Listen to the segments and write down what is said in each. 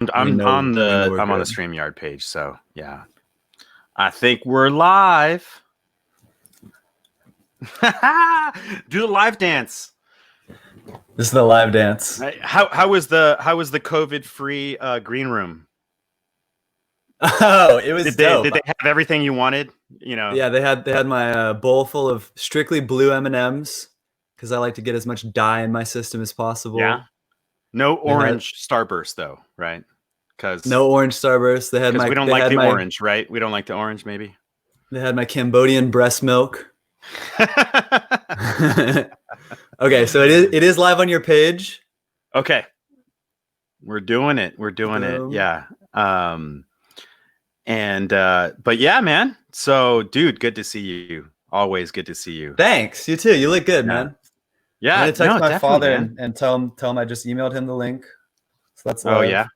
We I'm know on we're the good. StreamYard page, so yeah. I think we're live. Do the live dance. This is the live dance. How was the COVID free green room? Oh, it was dope. Did they have everything you wanted? You know. Yeah, they had my bowl full of strictly blue M&Ms because I like to get as much dye in my system as possible. Yeah. No They had orange Starburst though, right? Because no orange Starburst. we don't like the orange, right? We don't like the orange, maybe. They had my Cambodian breast milk. Okay, so it is live on your page. Okay. We're doing it. We're doing it. Boom. Yeah. But yeah, man. So, dude, good to see you. Always good to see you. Thanks. You too. You look good, Yeah. man. I'm Yeah. gonna text No, my definitely, father man. and tell him I just emailed him the link. So that's Oh live. yeah.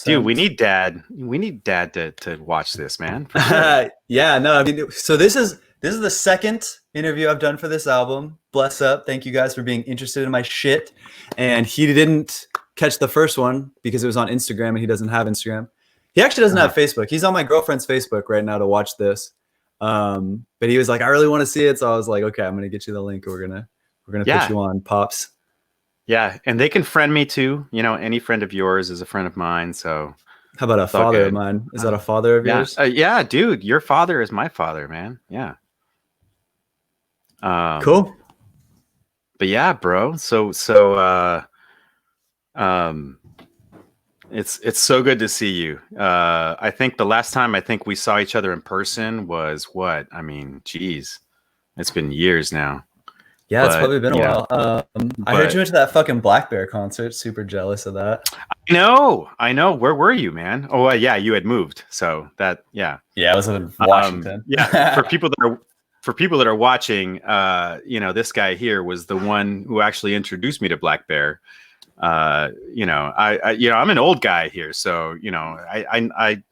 Dude, we Sent. need dad. We need dad to watch this, man. For sure. Yeah, no, I mean, so this is the second interview I've done for this album. Bless up. Thank you guys for being interested in my shit. And he didn't catch the first one because it was on Instagram and he doesn't have Instagram. He actually doesn't have Facebook. He's on my girlfriend's Facebook right now to watch this. But he was like, I really want to see it. So I was like, okay, I'm gonna get you the link. We're gonna put you on, Pops. Yeah, and they can friend me too. You know, any friend of yours is a friend of mine. So How about a father of mine? Is that a father of yours? Yeah, dude, your father is my father, man. Yeah. Cool. But yeah, bro. So it's so good to see you. I think the last time we saw each other in person was what? I mean, geez, it's been years now. Yeah, it's probably been a while. I heard you went to that fucking Black Bear concert. Super jealous of that. I know. Where were you, man? Oh, yeah, you had moved. So that, yeah. Yeah, I was in Washington. Yeah, for people that are watching, this guy here was the one who actually introduced me to Black Bear. I'm an old guy here, so I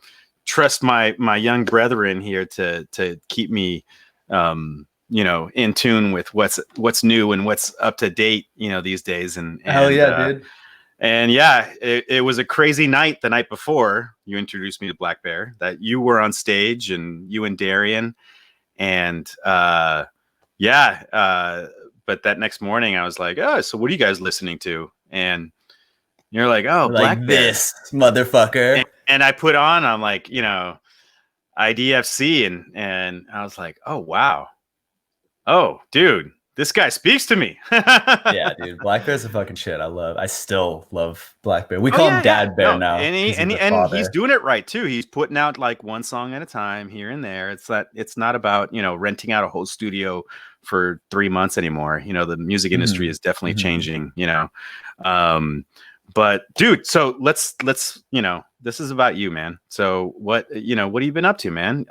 trust my young brethren here to keep me in tune with what's new and what's up to date, these days. And hell yeah, dude. And yeah, it was a crazy night the night before you introduced me to Black Bear, that you were on stage and you and Darian. And but that next morning I was like, oh, so what are you guys listening to? And you're like, oh, Black Bear. This motherfucker. And I put on, I'm like, IDFC. And I was like, oh, wow. Oh, dude, this guy speaks to me. Yeah, dude. Black Bear's a fucking shit. I still love Black Bear. We call him Dad Bear now. And he's doing it right too. He's putting out like one song at a time here and there. It's not about, renting out a whole studio for 3 months anymore. The music industry is definitely changing, but dude, so let's, this is about you, man. So what have you been up to, man?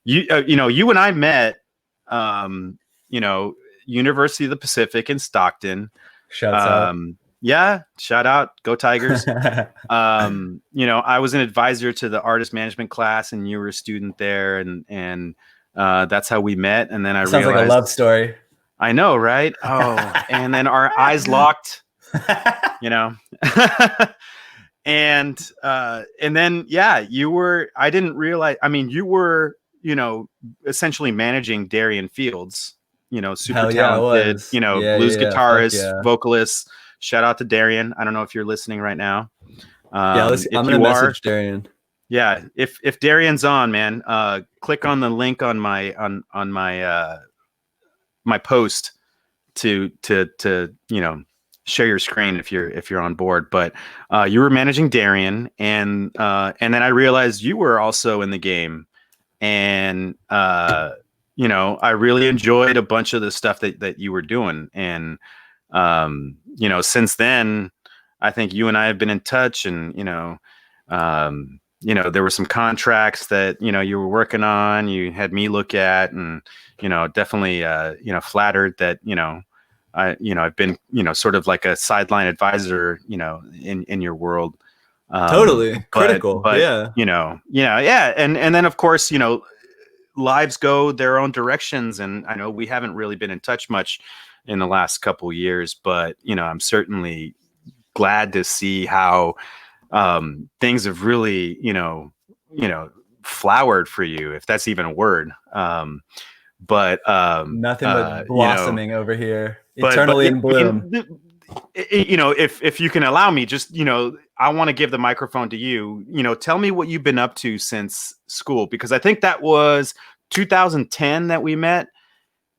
You and I met, University of the Pacific in Stockton. Shouts out. Yeah, shout out, go Tigers. I was an advisor to the artist management class, and you were a student there, and that's how we met. And then I realized, sounds like a love story. I know, right? Oh, and then our eyes locked. And then you were. I didn't realize. I mean, you were, essentially managing Darian Fields. Super talented, blues guitarist, vocalist. Shout out to Darian. I don't know if you're listening right now. I'm gonna message Darian. Yeah, if Darian's on, man, click on the link on my my post to share your screen if you're on board. But you were managing Darian, and then I realized you were also in the game, and I really enjoyed a bunch of the stuff that you were doing. And, since then, I think you and I have been in touch, and, there were some contracts that, you were working on, you had me look at, and, definitely, flattered that, I've been, sort of like a sideline advisor, in your world. Totally critical. But, yeah. Yeah. And then of course, lives go their own directions, and I know we haven't really been in touch much in the last couple of years, but I'm certainly glad to see how things have really, flowered for you, if that's even a word. But nothing but blossoming over here, but eternally in bloom. If you can allow me, just I want to give the microphone to you. Tell me what you've been up to since school, because I think that was 2010 that we met,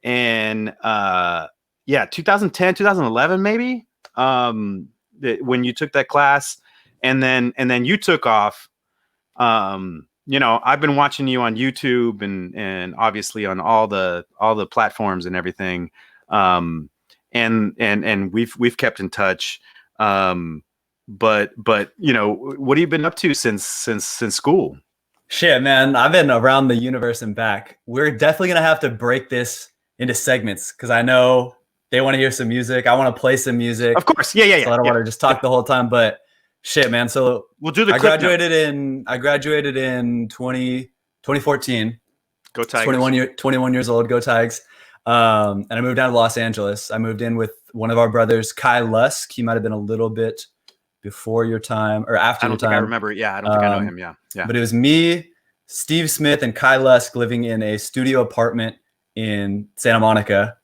and 2010, 2011 maybe, when you took that class, and then you took off. I've been watching you on YouTube and obviously on all the platforms and everything. And we've kept in touch. But what have you been up to since school? Shit, man, I've been around the universe and back. We're definitely gonna have to break this into segments, because I know they want to hear some music. I want to play some music. Of course, yeah. So I don't want to just talk the whole time, but shit, man. So we'll do the. I graduated in 2014. Go Tigers. 21 years old. Go Tigers. And I moved down to Los Angeles. I moved in with one of our brothers, Kai Lusk. He might have been a little bit before your time or after your time. I remember. Yeah, I don't think I know him. Yeah. But it was me, Steve Smith, and Kai Lusk living in a studio apartment in Santa Monica.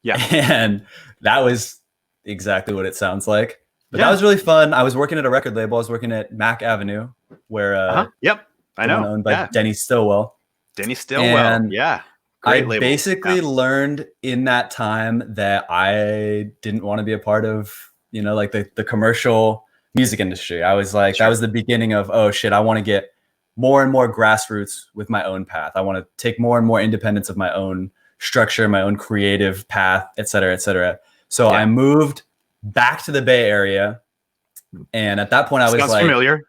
Yeah. And that was exactly what it sounds like. But that was really fun. I was working at a record label. I was working at Mac Avenue, where yep, I know, owned by Denny Stillwell. And yeah. Great label. Basically learned in that time that I didn't want to be a part of, like the commercial music industry. I was like, That was the beginning of, oh shit, I want to get more and more grassroots with my own path. I want to take more and more independence of my own structure, my own creative path, et cetera, et cetera. So I moved back to the Bay Area. And at that point I was Sounds like, familiar.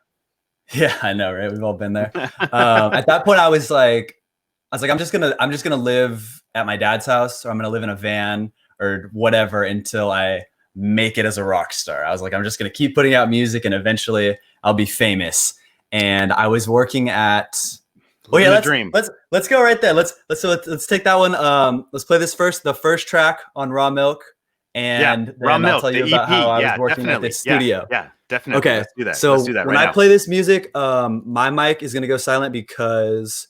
Yeah, I know, right? We've all been there. At that point I was like, I'm just gonna live at my dad's house, or I'm gonna live in a van or whatever until I make it as a rock star. I was like, I'm just gonna keep putting out music and eventually I'll be famous. And I was working at let's go right there. Let's take that one. Let's play the first track on Raw Milk. And then Raw Milk, I'll tell you about how I was working at this studio. Yeah, definitely. Okay. Let's do that. So let's do that when I play this music, my mic is gonna go silent because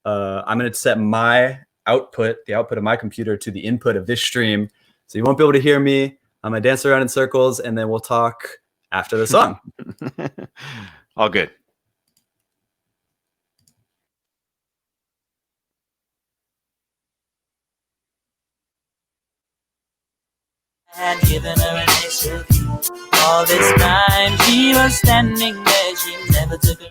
I'm going to set my output, the output of my computer, to the input of this stream. So you won't be able to hear me. I'm going to dance around in circles, and then we'll talk after the song. All good. And given her an extra key. All this time she was standing there. She never took her.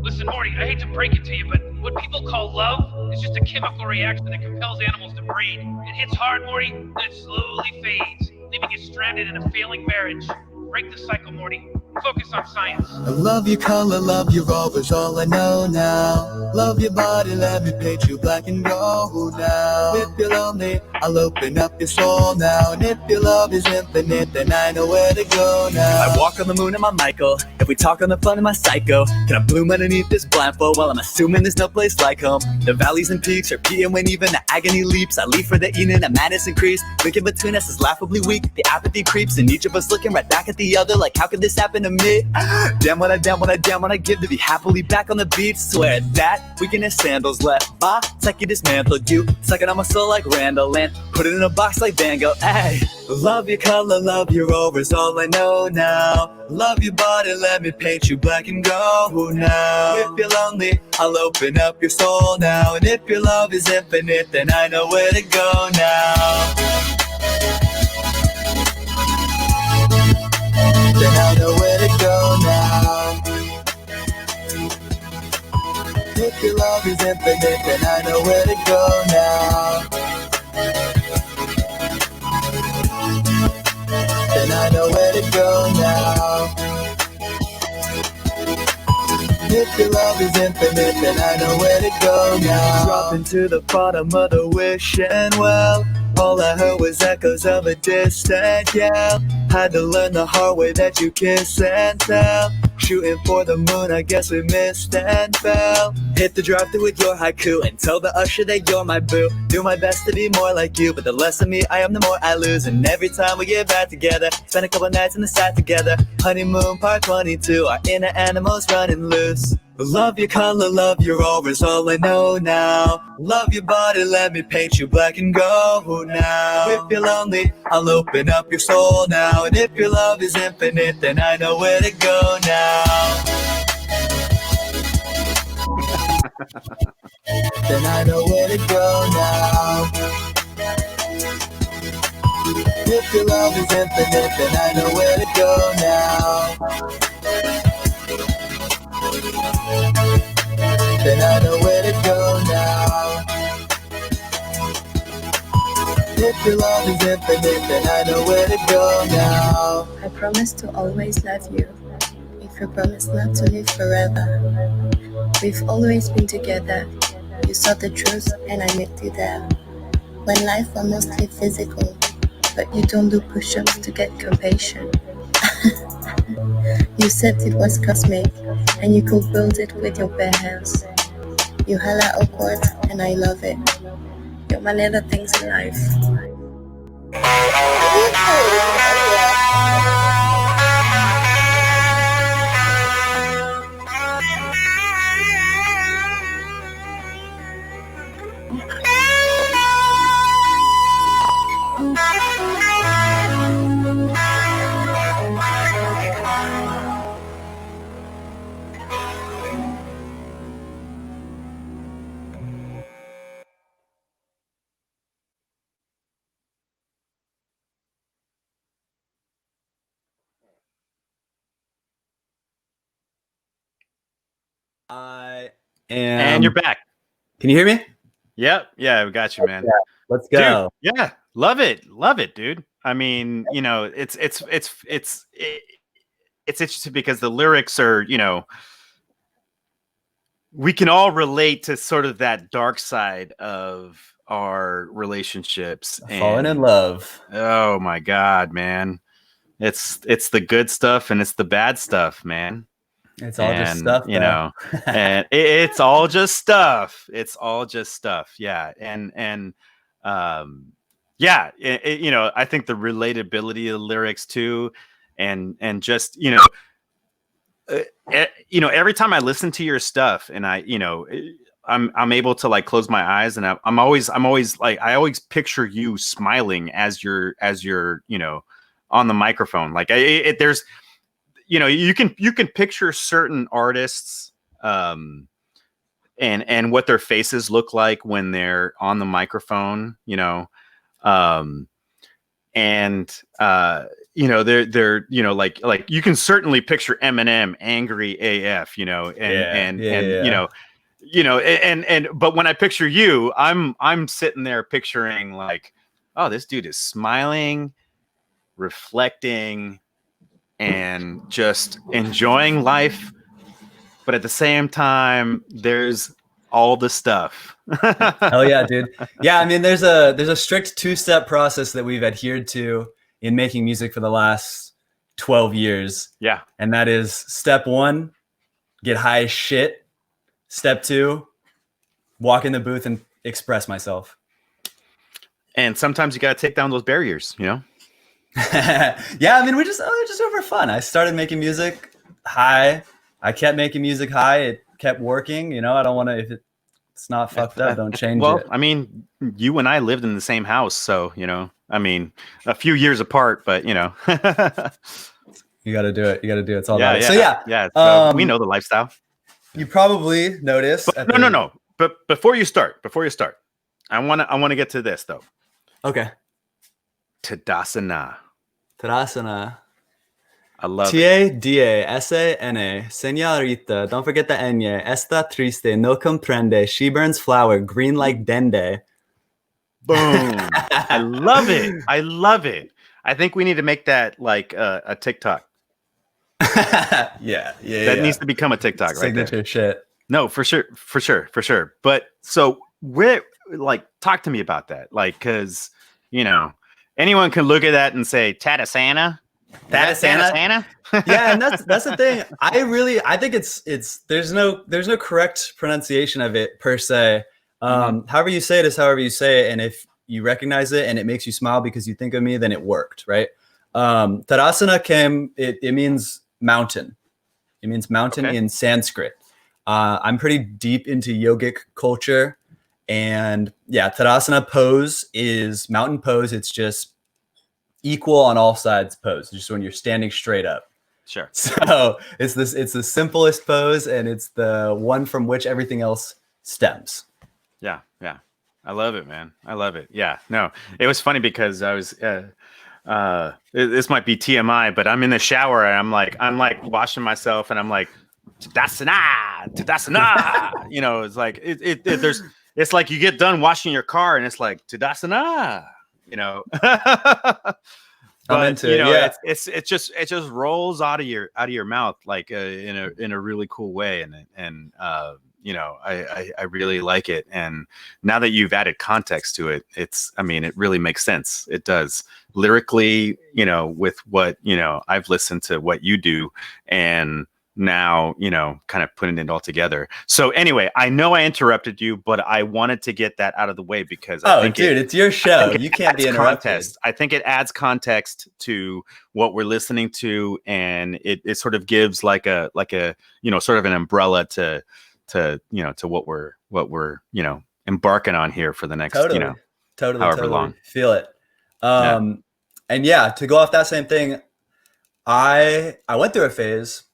Listen, Morty, I hate to break it to you, but what people call love is just a chemical reaction that compels animals to breed. It hits hard, Morty, then it slowly fades, leaving you stranded in a failing marriage. Break the cycle, Morty. Focus on science. I love your color, love your always all I know now. Love your body, let me paint you black and gold now. If you're lonely, I'll open up your soul now. And if your love is infinite, then I know where to go now. I walk on the moon in my Michael. If we talk on the fun in my psycho, can I bloom underneath this blindfold while I'm assuming there's no place like home? The valleys and peaks are peeing when even the agony leaps. I leave for the evening, a madness increase. Linking between us is laughably weak. The apathy creeps, and each of us looking right back at the other like, how could this happen to me? Damn what I give to be happily back on the beach. Swear that weekend in sandals left my psyche dismantled. You sucking on my soul like Randall and put it in a box like Van Gogh. Hey, love your color, love your aura is all I know now. Love your body, let me paint you black and gold now. If you're lonely, I'll open up your soul now. And if your love is infinite, then I know where to go now. Then I know where to go now. If your love is infinite, then I know where to go now. Then I know where to go now. If your love is infinite, then I know where to go now. Dropping to the bottom of the wishing well. All I heard was echoes of a distant yell. Had to learn the hard way that you kiss and tell. Shooting for the moon, I guess we missed and fell. Hit the drive-thru with your haiku and tell the usher that you're my boo. Do my best to be more like you, but the less of me I am, the more I lose. And every time we get back together, spend a couple nights in the side together. Honeymoon part 22, our inner animals running loose. Love your color, love your aura is all I know now. Love your body, let me paint you black and gold now. If you're lonely, I'll open up your soul now. And if your love is infinite, then I know where to go now. Then I know where to go now. If your love is infinite, then I know where to go now. Then I know where to go now. If your love is infinite, then I know where to go now. I promise to always love you, if you promise not to live forever. We've always been together, you saw the truth and I met you there. When life was mostly physical, but you don't do push-ups to get compassion. You said it was cosmic, and you could build it with your bare hands. You hella awkward, and I love it. You're my little things in life. I And you're back. Can you hear me? Yep. Yeah, we got you, man. Yeah, let's go. Dude, yeah, love it, dude. I mean, you know, it's interesting because the lyrics are, you know, we can all relate to sort of that dark side of our relationships. Falling in love. Oh my God, man. It's the good stuff and it's the bad stuff, man. It's all just stuff, you know, and it's all just stuff. It's all just stuff. Yeah. Yeah, you know, I think the relatability of the lyrics too, and just, you know, every time I listen to your stuff and I, you know, I'm able to like close my eyes and I'm always like, I always picture you smiling as you're, you know, on the microphone. Like there's, you know, you can picture certain artists, and what their faces look like when they're on the microphone, you know, you know, they're, you know, like you can certainly picture Eminem angry AF, you know, and you know, but when I picture you, I'm sitting there picturing like, oh, this dude is smiling, reflecting, and just enjoying life, but at the same time there's all the stuff. Hell yeah, dude. Yeah, I mean there's a strict 2-step process that we've adhered to in making music for the last 12 years. Yeah. And that is step 1, get high as shit. Step 2, walk in the booth and express myself. And sometimes you got to take down those barriers, you know. Yeah, I mean, we just do it for fun. I started making music high. I kept making music high. It kept working. You know, I don't want to, if it's not fucked up, don't change it. I mean, you and I lived in the same house. So, you know, I mean, a few years apart, but, you know. You got to do it. You got to do it. It's all yeah, about it. yeah, So, yeah. Yeah. So we know the lifestyle. You probably noticed. But, no. But before you start, I want to get to this, though. Okay. Tadasana. I love it. Tadasana. Señorita. Don't forget the ñ. Está triste. No comprende. She burns flower. Green like dende. Boom. I love it. I think we need to make that like a TikTok. Yeah. That needs to become a TikTok, right? Signature shit. No, for sure. But so where, like, talk to me about that. Like, cause, you know, anyone can look at that and say, Tadasana, Tadasana. Yeah, and that's the thing. I think it's there's no correct pronunciation of it per se. However you say it is however you say it, and if you recognize it and it makes you smile because you think of me, then it worked, right? Tadasana it means mountain. It means mountain in Sanskrit. I'm pretty deep into yogic culture, and yeah, Tadasana pose is mountain pose. It's just equal on all sides pose, just when you're standing straight up. Sure. So it's the simplest pose, and it's the one from which everything else stems. Yeah. I love it, man. I love it. Yeah. No, it was funny because I was this might be TMI, but I'm in the shower and I'm like washing myself and I'm like, Tadasana. You know, it's like it's like you get done washing your car and it's like Tadasana, you know. But into it just rolls out of your mouth like in a really cool way, and I really like it. And now that you've added context to it, it really makes sense. It does lyrically, with what I've listened to what you do, and now kind of putting it all together. So anyway, I know I interrupted you, but I wanted to get that out of the way because it's your show. You can't be interrupted. I think it adds context to what we're listening to, and it sort of gives like a sort of an umbrella to what we're embarking on here for the next however long. Feel it. And yeah, to go off that same thing, I went through a phase.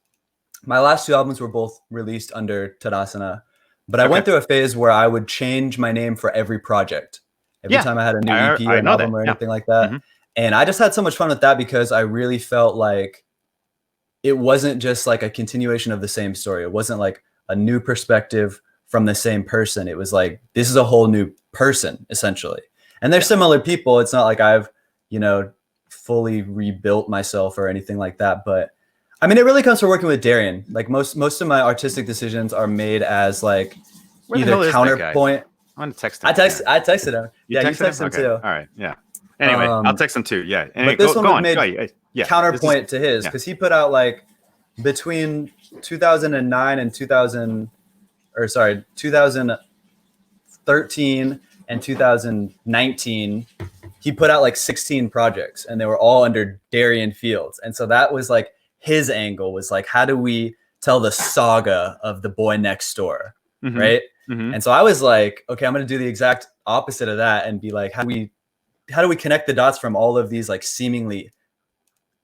My last two albums were both released under Tadasana, but I went through a phase where I would change my name for every project. Every time I had a new EP or an album or anything like that. Mm-hmm. And I just had so much fun with that because I really felt like it wasn't just like a continuation of the same story. It wasn't like a new perspective from the same person. It was like, this is a whole new person, essentially. And they're similar people. It's not like I've, fully rebuilt myself or anything like that. But I mean, it really comes from working with Darian. Like most of my artistic decisions are made as like either counterpoint. I want to text him. I texted him. You texted him too. All right. Yeah. Anyway, I'll text him too. Yeah. Anyway, but this one made counterpoint to his because he put out like between 2009 and 2013 and 2019, he put out like 16 projects and they were all under Darian Fields. And so that was like his angle was like, how do we tell the saga of the boy next door? Mm-hmm. Right. Mm-hmm. And so I was like, okay, I'm going to do the exact opposite of that and be like, how do we connect the dots from all of these like seemingly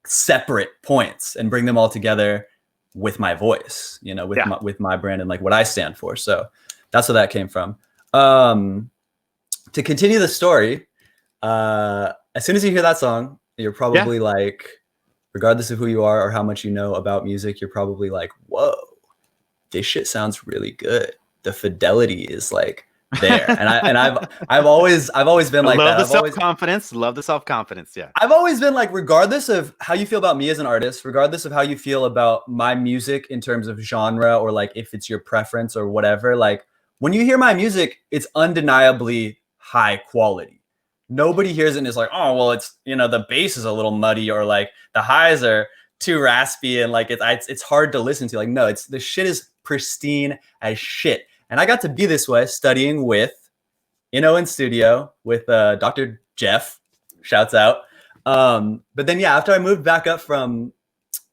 separate points and bring them all together with my voice, with my brand and like what I stand for. So that's where that came from. To continue the story, as soon as you hear that song, you're probably like, regardless of who you are or how much you know about music, you're probably like, whoa, this shit sounds really good. The fidelity is like there. And I've always been like that. Love the self-confidence. Yeah. I've always been like, regardless of how you feel about me as an artist, regardless of how you feel about my music in terms of genre or like if it's your preference or whatever, like when you hear my music, it's undeniably high quality. Nobody hears it and is like, oh, well, it's, the bass is a little muddy or like the highs are too raspy and like it's hard to listen to. Like, no, the shit is pristine as shit. And I got to be this way studying with, in studio with Dr. Jeff, shouts out. But then, after I moved back up from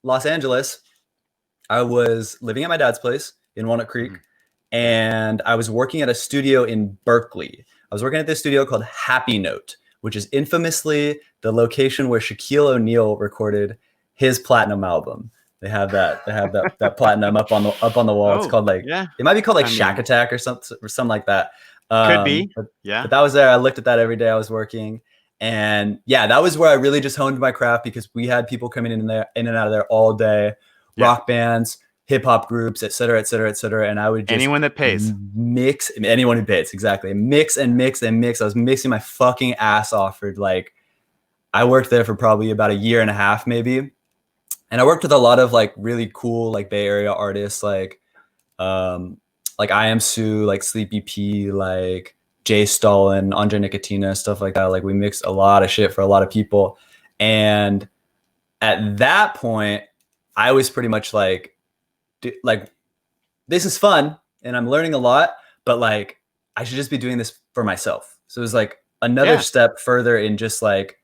Los Angeles, I was living at my dad's place in Walnut Creek, and I was working at a studio in Berkeley. I was working at this studio called Happy Note, which is infamously the location where Shaquille O'Neal recorded his platinum album. They have that platinum up on the wall. It's called like it might be called like Shack Attack or something like that. Could be. But that was there. I looked at that every day I was working. And that was where I really just honed my craft because we had people coming in and out of there all day, rock bands, hip hop groups, et cetera, et cetera, et cetera. And I would just anyone that pays. Anyone who pays, exactly. Mix and mix and mix. I was mixing my fucking ass off for like, I worked there for probably about a year and a half, maybe. And I worked with a lot of like really cool like Bay Area artists like I Am Sue, like Sleepy P, like Jay Stalin, Andre Nicotina, stuff like that. Like we mixed a lot of shit for a lot of people. And at that point, I was pretty much like, this is fun and I'm learning a lot, but like, I should just be doing this for myself. So it was like another step further in just like,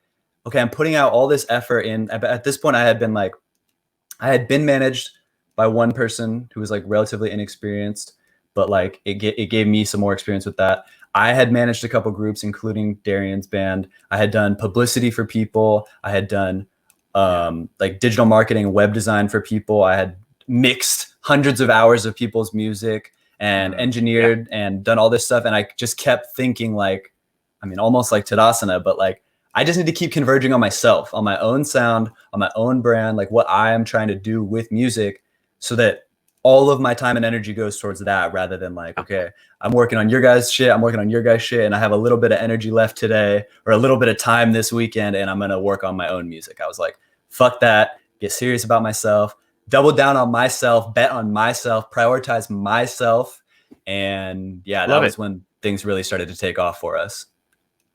okay, I'm putting out all this effort in. At this point, I had been managed by one person who was like relatively inexperienced, but like it gave me some more experience with that. I had managed a couple groups, including Darian's band. I had done publicity for people. I had done like digital marketing, web design for people. I had mixed hundreds of hours of people's music and engineered and done all this stuff. And I just kept thinking like, I mean, almost like Tadasana, but like, I just need to keep converging on myself, on my own sound, on my own brand, like what I am trying to do with music, so that all of my time and energy goes towards that, rather than like, okay, I'm working on your guys' shit, I'm working on your guys' shit, and I have a little bit of energy left today or a little bit of time this weekend, and I'm going to work on my own music. I was like, fuck that, get serious about myself, double down on myself, bet on myself, prioritize myself. And yeah, that was when things really started to take off for us.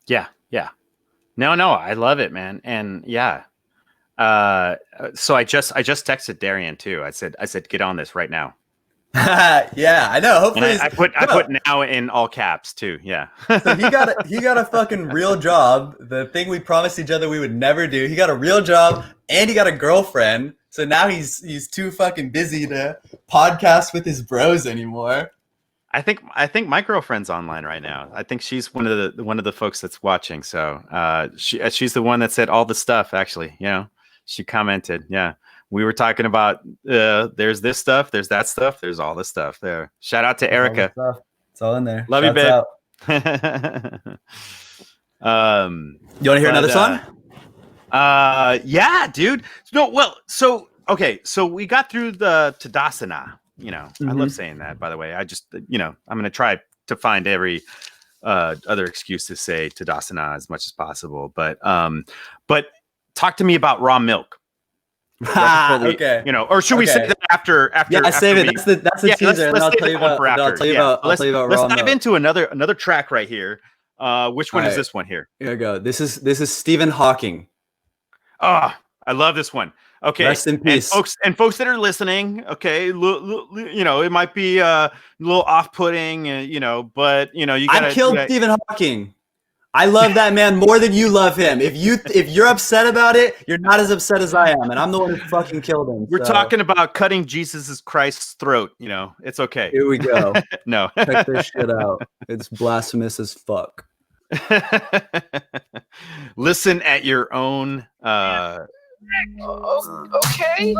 Yeah. No, I love it, man. And yeah. So I just texted Darian too. I said, get on this right now. Yeah, I know. Hopefully, and I put now in all caps too. Yeah. So he got a fucking real job. The thing we promised each other we would never do. He got a real job and he got a girlfriend. So now he's too fucking busy to podcast with his bros anymore. I think my girlfriend's online right now. I think she's one of the folks that's watching. So she's the one that said all the stuff. Actually, she commented. Yeah, we were talking about there's this stuff, there's that stuff, there's all this stuff there. Shout out to Erica. It's all in there. Love you, babe. You want to hear another song? Yeah, dude. No, well, so okay, so we got through the Tadasana. I love saying that, by the way. I just, I'm going to try to find every other excuse to say Tadasana as much as possible. But talk to me about raw milk. Okay. Or should we say that after? Yeah, after save it. That's the teaser. Let's I'll tell you about raw Let's dive milk. into another track right here. Which one is this one here? Here we go. This is Stephen Hawking. I love this one. Okay, rest in peace, and folks that are listening. Okay, it might be a little off-putting, but you gotta. I killed Stephen Hawking. I love that man more than you love him. If you're upset about it, you're not as upset as I am, and I'm the one who fucking killed him. We're talking about cutting Jesus Christ's throat. It's okay. Here we go. No, check this shit out. It's blasphemous as fuck. Listen at your own. Okay. Well,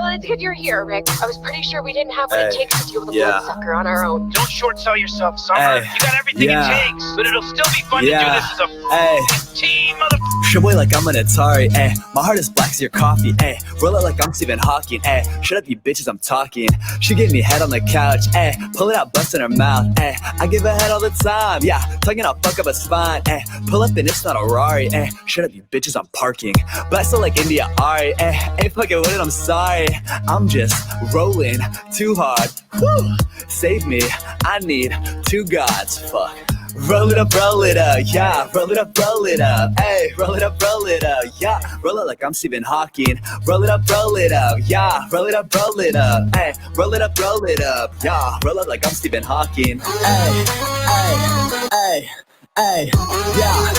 it's good you're here, Rick. I was pretty sure we didn't have what it takes to deal with a bloodsucker on our own. Don't short sell yourself, Summer. You got everything it takes, but it'll still be fun to do this as a team, Show boy like I'm an Atari, my heart is black as your coffee, roll it like I'm Stephen Hawking, shut up you bitches, I'm talking. She gave me head on the couch, pull it out, bust in her mouth, I give her head all the time, yeah, tonguing I'll fuck up a spine, pull up and it's not a Rari, shut up you bitches, I'm parking. But I still like India Ari, ain't fucking with it, I'm sorry. I'm just rolling too hard, woo, save me, I need two gods, fuck. Roll it up, yeah. Roll it up, ayy. Roll it up, yeah. Roll it like I'm Stephen Hawking. Roll it up, yeah. Roll it up, ayy. Roll it up, yeah. Roll it like I'm Stephen Hawking. Ayy, yeah. Ayy, yeah.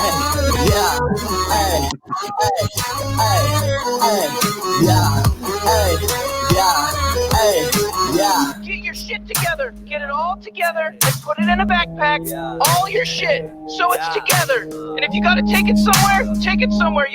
Ayy, yeah. Ayy, yeah. Get your shit together. Get it all together and put it in a backpack. All your shit, so it's together. And if you gotta take it somewhere, take it somewhere.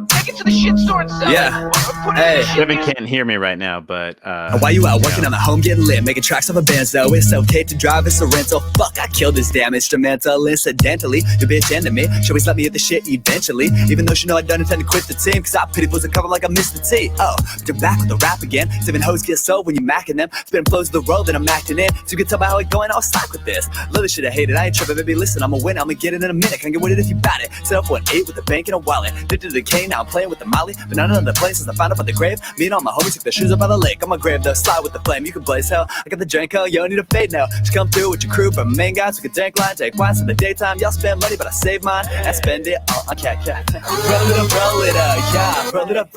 Take it to the shit store and sell it. Put it in the shit Kevin can't hear me right now, but why you out working on the home getting lit, making tracks off a benzo? It's okay to drive, it's a rental. Fuck, I killed this damn instrumental. Incidentally, your bitch ended me. She always let me hit the shit eventually, even though she know I don't intend to quit the team, cause I pity was a cover like I missed the T. Oh, but you're back with the rap again. 7 hoes get sold when you're macking them. Spitting flows of the road that I'm acting in. 2 guitars tell me how it going, I'll slack with this. Love this shit, I hate it, I ain't tripping, baby, listen, I'ma win, I'ma get it in a minute. Can get with it if you bat it. Set up 1-8 with a bank and a wallet. Did to the K, now I'm playing with the molly. But none of the places I found up on the grave. Me and all my homies took their shoes up by the lake. On my grave, they'll slide with the flame. You can blaze hell, I got the drink, hell, you don't need a fade now. Just come through with your crew, but main guys, we can dank line, take wines in the daytime. Y'all spend money, but I save mine and spend it all on cat. Roll it up, yeah. Roll it up,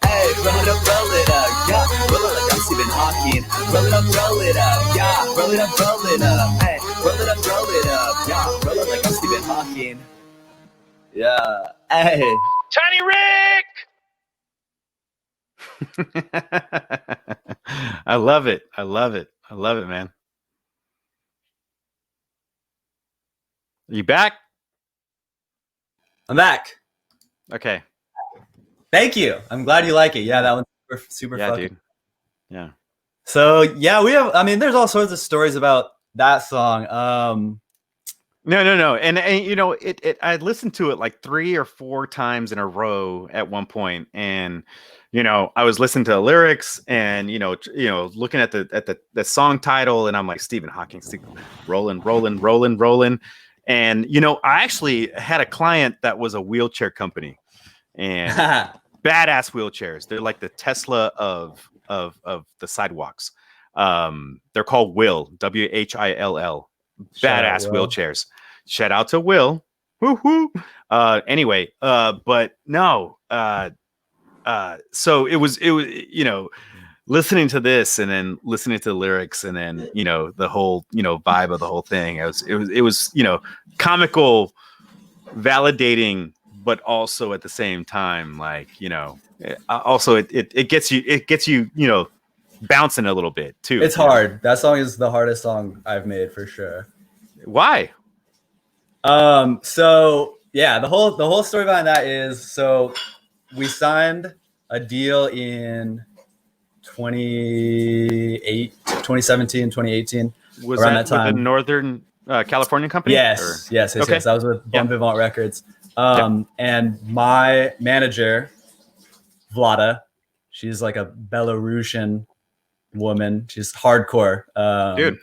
hey. Roll it up, yeah. Roll it like I'm Stephen Hawking. Roll it up, yeah. Roll it up, hey. Roll it up, yeah. Roll it like I'm Stephen Hawking. Yeah, hey. Tiny Rick! I love it, man. Are you back? I'm back. Okay. Thank you. I'm glad you like it. Yeah, that one's super Yeah, fucking. dude. Yeah. So yeah, we have. I mean, there's all sorts of stories about that song. No. And you know, I listened to it like 3 or 4 times in a row at one point, and you know, I was listening to the lyrics and you know, looking at the song title, and I'm like, Stephen Hawking, rolling. And you know, I actually had a client that was a wheelchair company, and badass wheelchairs. They're like the Tesla of the sidewalks. They're called Will, WHILL. Badass Wheelchairs. Shout out to Will. Woo-hoo. Anyway, but no. So it was, you know, listening to this and then listening to the lyrics and then, you know, the whole, you know, vibe of the whole thing. It was, you know, comical, validating, but also at the same time, like, you know, also it gets you, you know, bouncing a little bit too. It's hard. That song is the hardest song I've made for sure. Why? So yeah, the whole story behind that is, so we signed a deal in 2017, 2018. Was around that time. With the Northern California company? Yes. Okay. Yes. That was with Bon Vivant Records. And my manager, Vlada, she's like a Belarusian woman. She's hardcore. Dude.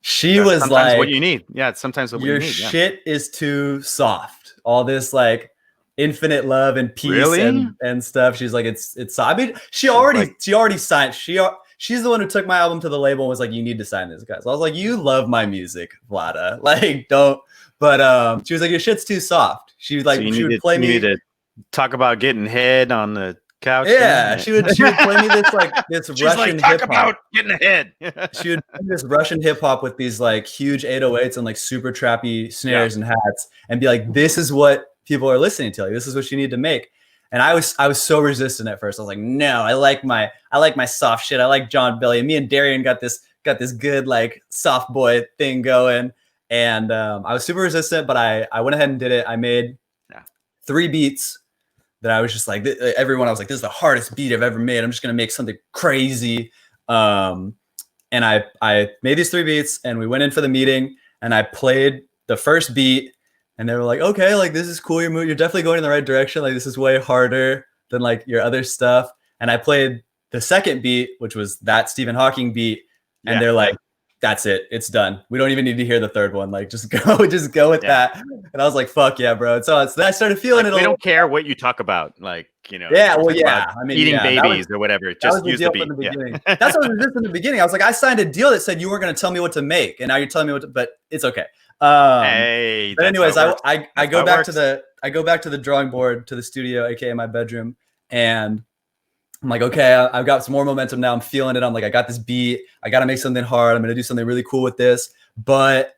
She was sometimes like, what you need. Yeah, it's sometimes what you need. Your shit is too soft. All this like infinite love and peace and stuff. She's like, it's. I mean, she already signed. She's the one who took my album to the label and was like, you need to sign this, guys. So I was like, you love my music, Vlada. Like, don't. But she was like, your shit's too soft. She was like, so she would play me. You need to talk about getting head on the couch. Yeah, she would play me this like this She's Russian like, hip talk hop. about getting ahead. She would play this Russian hip hop with these like huge 808s and like super trappy snares and hats, and be like, this is what people are listening to. Like, this is what you need to make. And I was so resistant at first. I was like, no, I like my soft shit. I like John Billy. And me and Darian got this good like soft boy thing going. And I was super resistant, but I went ahead and did it. I made 3 beats that I was just like, everyone, I was like, this is the hardest beat I've ever made. I'm just going to make something crazy. And I made these 3 beats, and we went in for the meeting, and I played the first beat, and they were like, okay, like, this is cool. You're definitely going in the right direction. Like, this is way harder than like your other stuff. And I played the second beat, which was that Stephen Hawking beat. And they're like, that's it. It's done. We don't even need to hear the third one. Like, just go with that. And I was like, fuck yeah, bro. And so I started feeling like, it. We don't care what you talk about. Like, you know. Yeah. Well, yeah. I mean, eating babies or whatever. Just use the beat. That's what I was just in the beginning. I was like, I signed a deal that said you weren't going to tell me what to make. And now you're telling me but it's okay. Hey, but anyways, I go back to the drawing board, to the studio, aka my bedroom, and I'm like, okay, I've got some more momentum now. I'm feeling it. I'm like, I got this beat. I got to make something hard. I'm going to do something really cool with this, but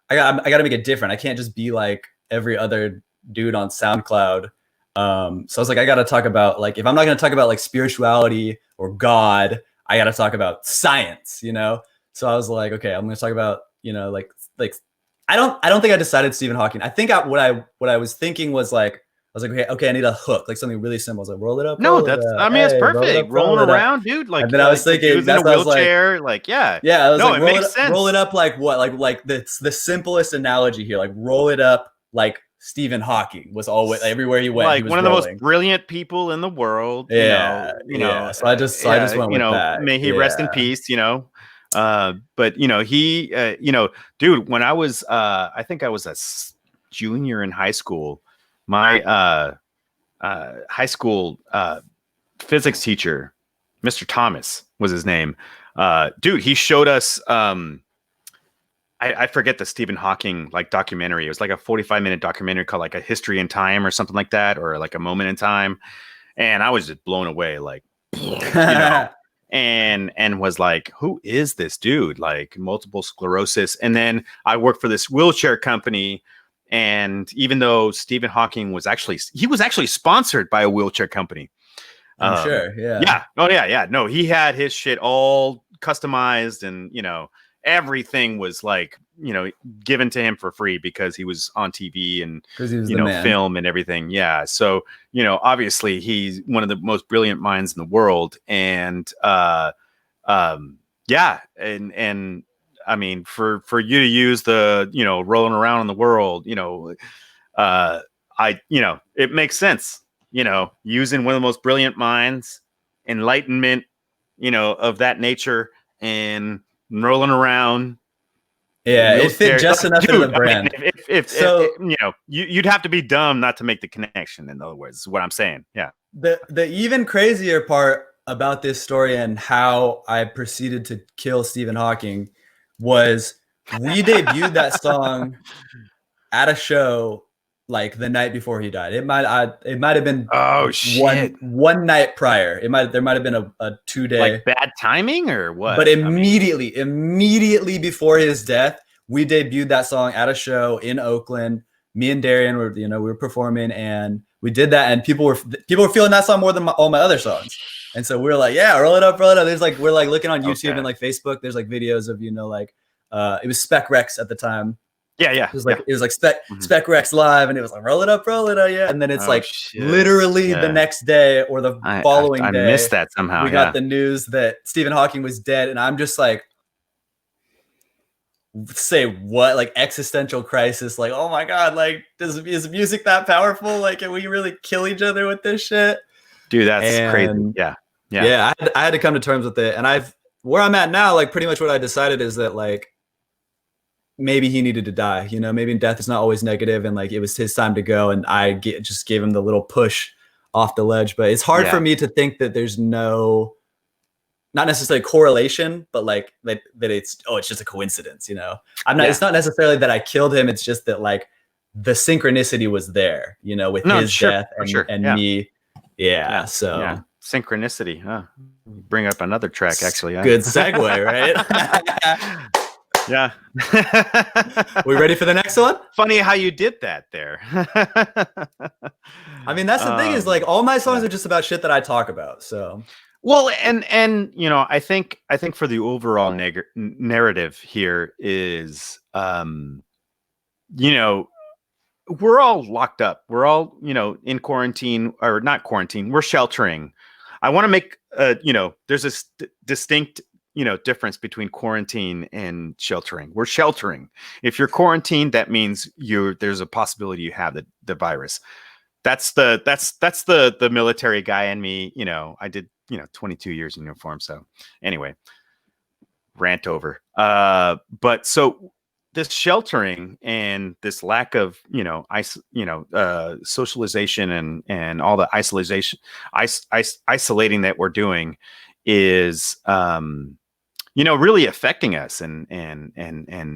I got to make it different. I can't just be like every other dude on SoundCloud. So I was like, I got to talk about, like, if I'm not going to talk about like spirituality or God, I got to talk about science, you know? So I was like, okay, I'm going to talk about, you know, like, I don't think I decided Stephen Hawking. I think what I was thinking was like, I was like, okay, I need a hook, like something really simple. I was like, roll it up. No, that's, I mean, it's perfect. Rolling around, dude. Like, and then I was thinking, that's in a wheelchair. Like, yeah. I was like, it makes sense. Roll it up like what? Like the simplest analogy here. Like, roll it up like Stephen Hawking was always everywhere he went. Like, he was one of rolling. the most brilliant people in the world. Yeah. You know. So I just went with that. May he rest in peace. You know. But he, dude, when I was, I think I was a junior in high school, my high school physics teacher, Mr. Thomas was his name. Dude, he showed us. I forget the Stephen Hawking like documentary. It was like a 45-minute documentary called like A History in Time or something like that, or like A Moment in Time. And I was just blown away, like, and was like, who is this dude? Like multiple sclerosis. And then I worked for this wheelchair company. And even though Stephen Hawking was actually sponsored by a wheelchair company. I'm sure. Yeah. Yeah. Oh yeah. Yeah. No, he had his shit all customized and, everything was like, given to him for free because he was on TV and, because he was the man. Film and everything. Yeah. So, obviously he's one of the most brilliant minds in the world. And, yeah. And I mean, for you to use the, rolling around in the world, it makes sense, using one of the most brilliant minds, enlightenment, of that nature and rolling around. Yeah, it fit just enough into the brand. I mean, if you'd have to be dumb not to make the connection. In other words, is what I'm saying. Yeah. The even crazier part about this story and how I proceeded to kill Stephen Hawking was we debuted that song at a show like the night before he died. It might have been one night prior. There might have been a 2-day like bad timing or what? But immediately before his death, we debuted that song at a show in Oakland. Me and Darian were we were performing and we did that, and people were feeling that song more than all my other songs. And so we were like, yeah, roll it up. There's like we're like looking on YouTube and like Facebook. There's like videos of it was Spec Rex at the time. Yeah. It was like Spec Rex live, and it was like roll it up, yeah. And then it's literally the next day or the following day. I missed that somehow. We got the news that Stephen Hawking was dead, and I'm just like, say what? Like existential crisis. Like, oh my god! Like, is music that powerful? Like, can we really kill each other with this shit? Dude, that's crazy. Yeah. I had to come to terms with it, and where I'm at now. Like, pretty much what I decided is that like, maybe he needed to die, maybe death is not always negative, and like it was his time to go, and I just gave him the little push off the ledge. But it's hard for me to think that there's not necessarily correlation, but like that it's just a coincidence, I'm not. It's not necessarily that I killed him. It's just that like the synchronicity was there, with his death and me. Yeah. So synchronicity. Huh? Bring up another track, actually. Good segue, right? Yeah. We ready for the next one? Funny how you did that there. I mean, that's the thing is like all my songs are just about shit that I talk about. So well, and I think for the overall narrative here is we're all locked up. We're all, in quarantine or not quarantine. We're sheltering. I want to make there's a distinct difference between quarantine and sheltering. We're sheltering. If you're quarantined, that means there's a possibility you have the virus. That's the military guy in me. I did 22 years in uniform. So anyway, rant over. But so this sheltering and this lack of socialization and all the isolating that we're doing is really affecting us and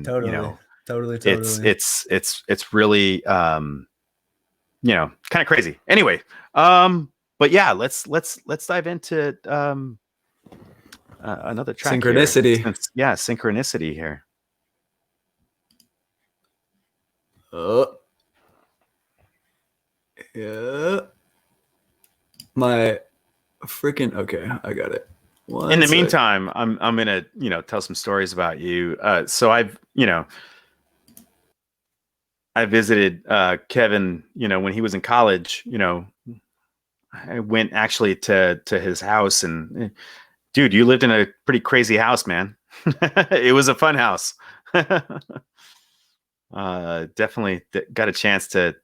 totally it's really kind of crazy. Anyway, but yeah, let's dive into another track. Synchronicity. Here. Synchronicity here. Yeah. My freaking okay, I got it. In the meantime, I'm gonna tell some stories about you. So I visited Kevin. When he was in college. I went actually to his house, and dude, you lived in a pretty crazy house, man. It was a fun house. Definitely got a chance to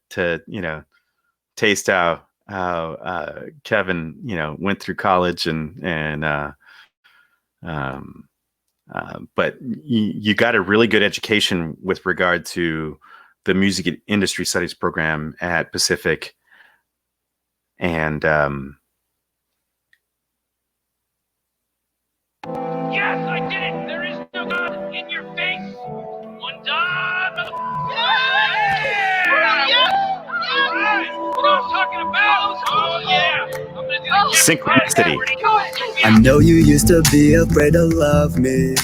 taste how Kevin went through college and But you got a really good education with regard to the music industry studies program at Pacific. And Yes, I did it! There is no God in your face! One done! Yeah! Alright! You know what I'm talking about? Oh, yeah! I'm gonna do the synchronicity. I know you used to be afraid to love me.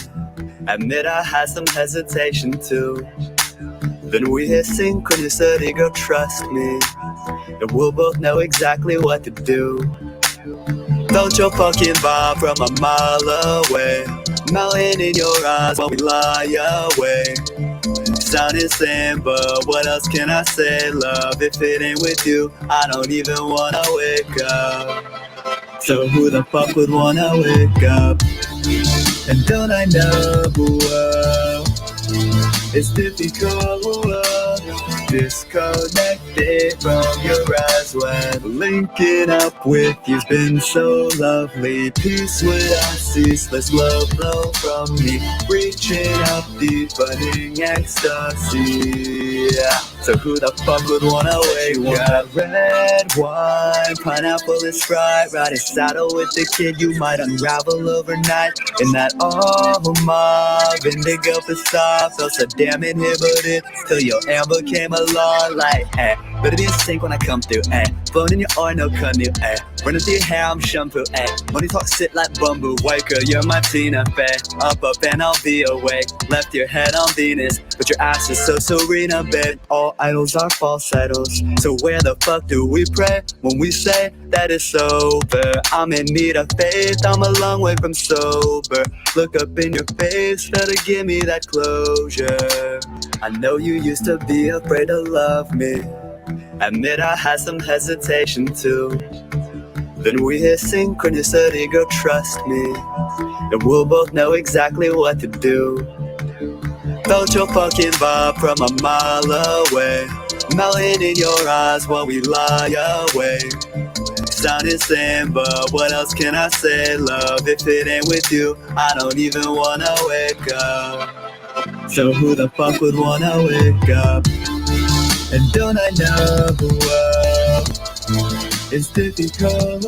Admit I had some hesitation too. Then we hit synchronicity, girl, trust me. And we'll both know exactly what to do. Felt your fucking vibe from a mile away. Melting in your eyes while we lie awake. Sound insane, but what else can I say, love? If it ain't with you, I don't even wanna wake up. So who the fuck would wanna wake up? And don't I know, it's difficult, disconnected from your eyes when linking up with you's been so lovely. Peace without ceaseless love flow from me, reaching up deep, finding ecstasy. So who the fuck would wanna wake up? Red wine, pineapple and Sprite, riding saddle with the kid, you might unravel overnight. In that awful mob, indigo facade, felt so damn inhibited till your amber came along like, eh. Better be in sync when I come through, eh. Phone in your oil, no canoe, eh. Running through your hair, I'm shampoo, eh. Money talk sit like bamboo, white girl, you're my Tina Fey. Up and I'll be away. Left your head on Venus, but your ass is so serena, babe. All idols are falsettos, so where the fuck do we pray when we say that it's over? I'm in need of faith, I'm a long way from sober. Look up in your face, better give me that closure. I know you used to be afraid to love me. Admit I had some hesitation too. Then we hit synchronicity, girl, trust me. And we'll both know exactly what to do. Felt your fucking vibe from a mile away. Melting in your eyes while we lie awake. Sound insane, but what else can I say, love? If it ain't with you, I don't even wanna wake up. So who the fuck would wanna wake up? And don't I know, it's difficult,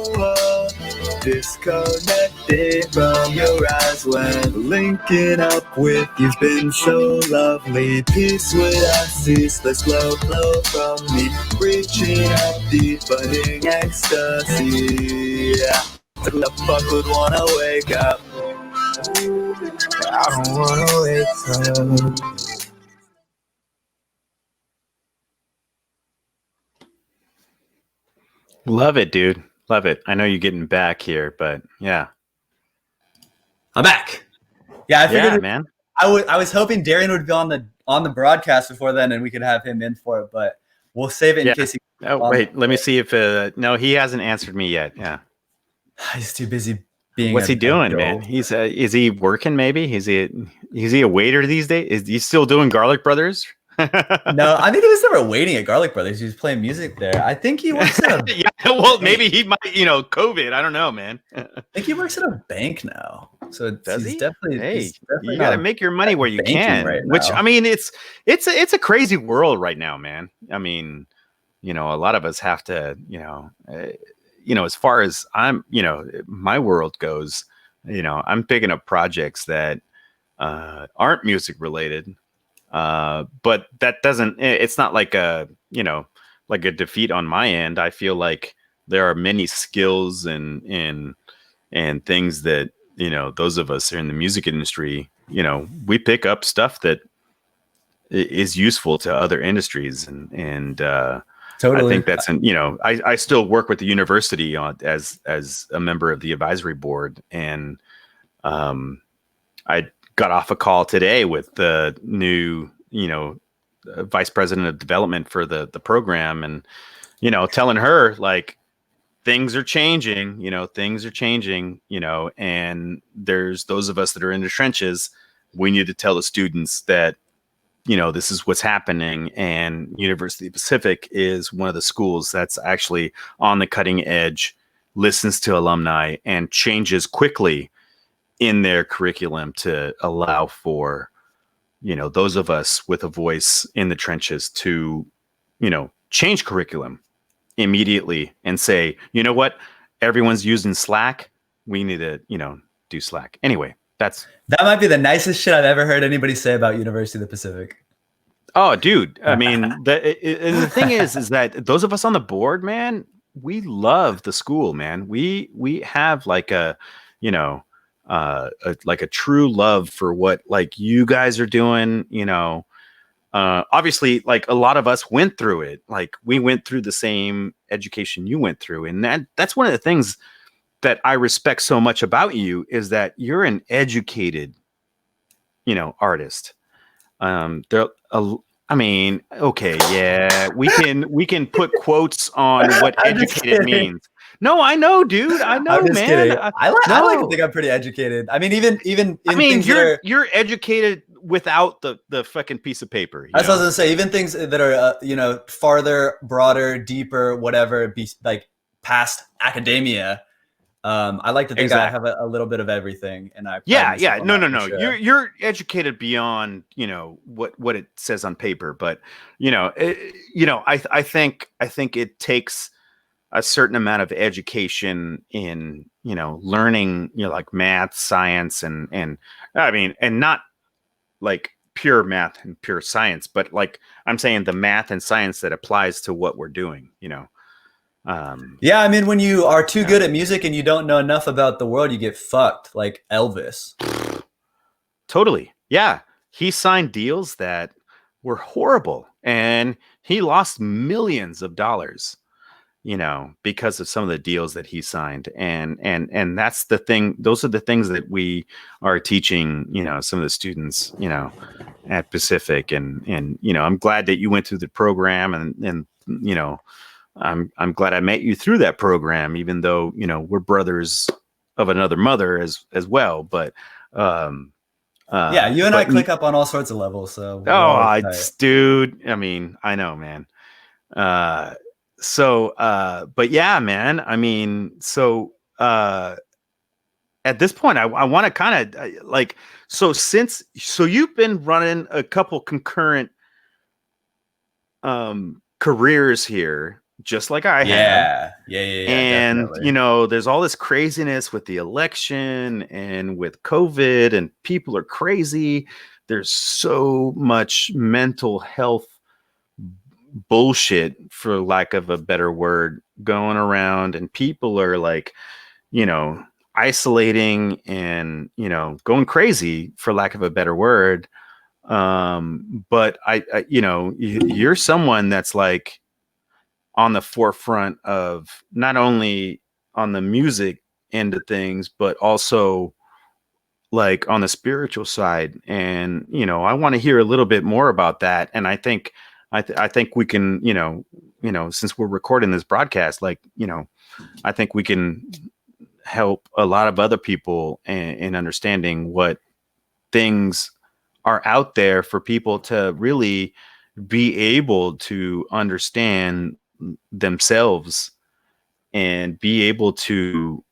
disconnected from your eyes when linking up with you's been so lovely. Peace without ceaseless love flow from me, reaching up deep, finding ecstasy. So who the fuck would wanna wake up? I don't wanna wake up. Love it, dude. Love it. I know you're getting back here, but yeah. I'm back. Yeah, I figured man. I was hoping Darian would be on the broadcast before then, and we could have him in for it. But we'll save it in case he. Oh wait, let me see if no, he hasn't answered me yet. Yeah, he's too busy being. What's he doing, man? He's is he working? Maybe is he a waiter these days? Is he still doing Garlic Brothers? No, I think he was never waiting at Garlic Brothers. He was playing music there. I think he works at a yeah, well, maybe he might, COVID. I don't know, man. I think he works at a bank now. So does he? Definitely, hey, definitely you got to make your money where you can. Right which now. I mean, it's a crazy world right now, man. I mean, a lot of us have to, as far as I'm, my world goes, I'm picking up projects that aren't music related. But that doesn't, it's not like a defeat on my end. I feel like there are many skills and things that, those of us in the music industry, we pick up stuff that is useful to other industries. And totally. I think that's, I still work with the university as a member of the advisory board. And I got off a call today with the new, vice president of development for the program, and, telling her like things are changing, and there's those of us that are in the trenches. We need to tell the students that, this is what's happening. And University of Pacific is one of the schools that's actually on the cutting edge, listens to alumni, and changes quickly in their curriculum to allow for, those of us with a voice in the trenches to, change curriculum immediately and say, you know what, everyone's using Slack. We need to, do Slack. Anyway, that might be the nicest shit I've ever heard anybody say about University of the Pacific. Oh, dude. I mean, and the thing is that those of us on the board, man, we love the school, man. We have like a, like a true love for what like you guys are doing, obviously like a lot of us went through it. Like we went through the same education you went through. And that's one of the things that I respect so much about you is that you're an educated, artist. I mean, okay, yeah, we can put quotes on what educated means. No, I know, dude. I know, I'm just man. kidding. I like to think I'm pretty educated. I mean, even I mean, you're educated without the fucking piece of paper. That's what I was gonna say. Even things that are farther, broader, deeper, whatever, be like past academia. I like to think I have a little bit of everything, and I no. Sure. You're educated beyond what it says on paper, but I think it takes a certain amount of education in learning like math, science, and I mean, and not like pure math and pure science, but like I'm saying the math and science that applies to what we're doing. Yeah, I mean, when you are too good at music and you don't know enough about the world, you get fucked, like Elvis. Totally. Yeah. He signed deals that were horrible and he lost millions of dollars, because of some of the deals that he signed. And that's the thing. Those are the things that we are teaching, some of the students, at Pacific. And I'm glad that you went through the program and I'm glad I met you through that program, even though, we're brothers of another mother as well. But, yeah, you and I click up on all sorts of levels. So, dude, I mean, I know, man. But yeah, man, I mean, at this point, I want to kind of so you've been running a couple concurrent, careers here, just like I have. Yeah. And, definitely. there's all this craziness with the election and with COVID and people are crazy. There's so much mental health bullshit, for lack of a better word, going around, and people are like, isolating and, going crazy, for lack of a better word. But you're someone that's like on the forefront of not only on the music end of things, but also like on the spiritual side. And, I want to hear a little bit more about that. And I think, I think we can, since we're recording this broadcast, like, I think we can help a lot of other people in understanding what things are out there for people to really be able to understand themselves and be able to,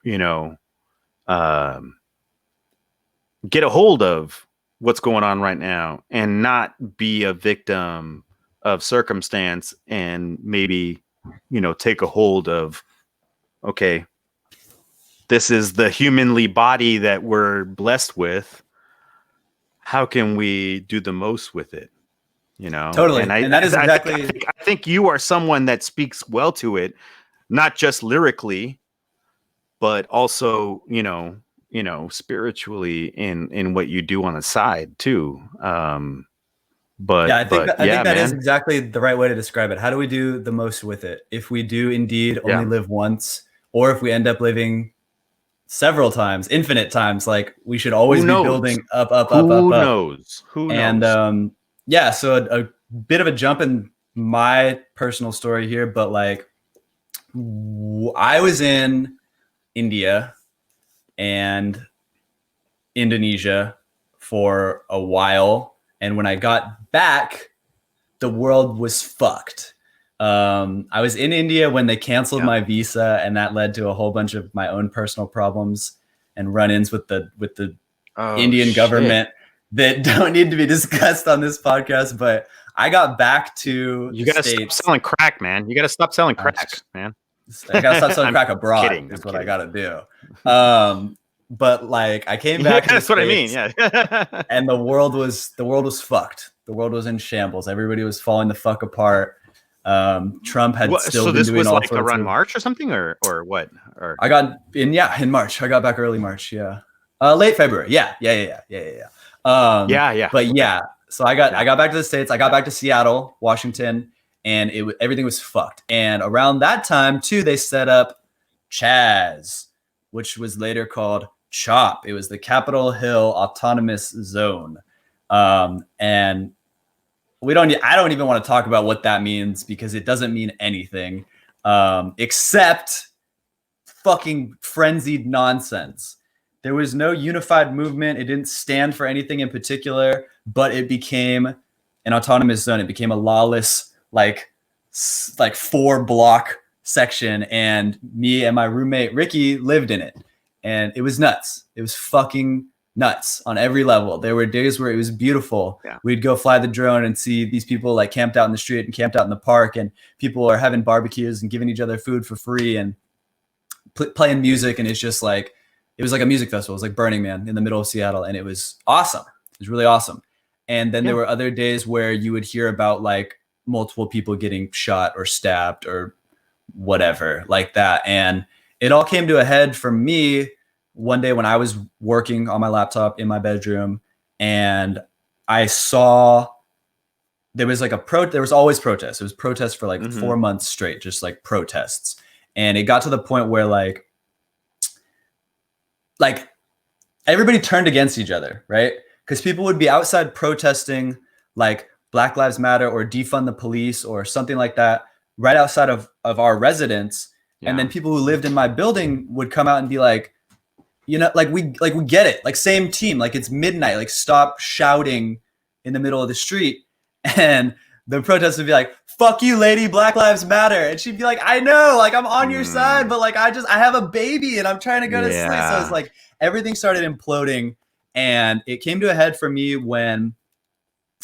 get a hold of what's going on right now and not be a victim of circumstance, and maybe, take a hold of, okay, this is the humanly body that we're blessed with. How can we do the most with it? Totally. And that is exactly. I think you are someone that speaks well to it, not just lyrically, but also, spiritually in what you do on the side too. But yeah, I think that is man. exactly the right way to describe it. How do we do the most with it? If we do indeed only live once, or if we end up living several times, infinite times, like we should always be building up. Who knows? And so a bit of a jump in my personal story here, but like I was in India and Indonesia for a while, and when I got back, the world was fucked. I was in India when they canceled my visa, and that led to a whole bunch of my own personal problems. and run-ins with the Oh, Indian shit. government that don't need to be discussed on this podcast. But I got back to You the gotta States. stop selling crack, man. You gotta stop selling crack, man. I gotta stop selling I'm crack abroad. kidding, Is I'm what I kidding. gotta do. But like I came back. That's to the what I mean. States, Yeah. and the world was fucked. The world was in shambles. Everybody was falling the fuck apart. Trump had still so been this doing was all like sorts around of, March or something, or what? Or I got in March. I got back early March. Yeah, late February. Yeah. yeah. But okay. yeah, so I got back to the States. I got back to Seattle, Washington, and everything was fucked. And around that time too, they set up Chaz, which was later called CHOP. It was the Capitol Hill Autonomous Zone, and I don't even want to talk about what that means because it doesn't mean anything except fucking frenzied nonsense. There was no unified movement. It didn't stand for anything in particular, but it became an autonomous zone. It became a lawless, like 4-block section. And me and my roommate, Ricky, lived in it. And it was nuts. It was fucking nuts on every level. There were days where it was beautiful. Yeah. We'd go fly the drone and see these people like camped out in the street and camped out in the park, and people are having barbecues and giving each other food for free and playing music. And it's just like, it was like a music festival. It was like Burning Man in the middle of Seattle. And it was awesome. It was really awesome. And then there were other days where you would hear about like multiple people getting shot or stabbed or whatever like that. And it all came to a head for me one day when I was working on my laptop in my bedroom, and I saw there was like there was always protests. It was protests for like 4 months straight, just like protests. And it got to the point where like everybody turned against each other, right? Because people would be outside protesting like Black Lives Matter or defund the police or something like that right outside of our residence. Yeah. And then people who lived in my building would come out and be like, you know, we get it. Like same team, like it's midnight, like stop shouting in the middle of the street. And the protest would be like, fuck you, lady, Black Lives Matter. And she'd be like, I know, like I'm on your side, but like I have a baby and I'm trying to go to sleep. So it's like everything started imploding. And it came to a head for me when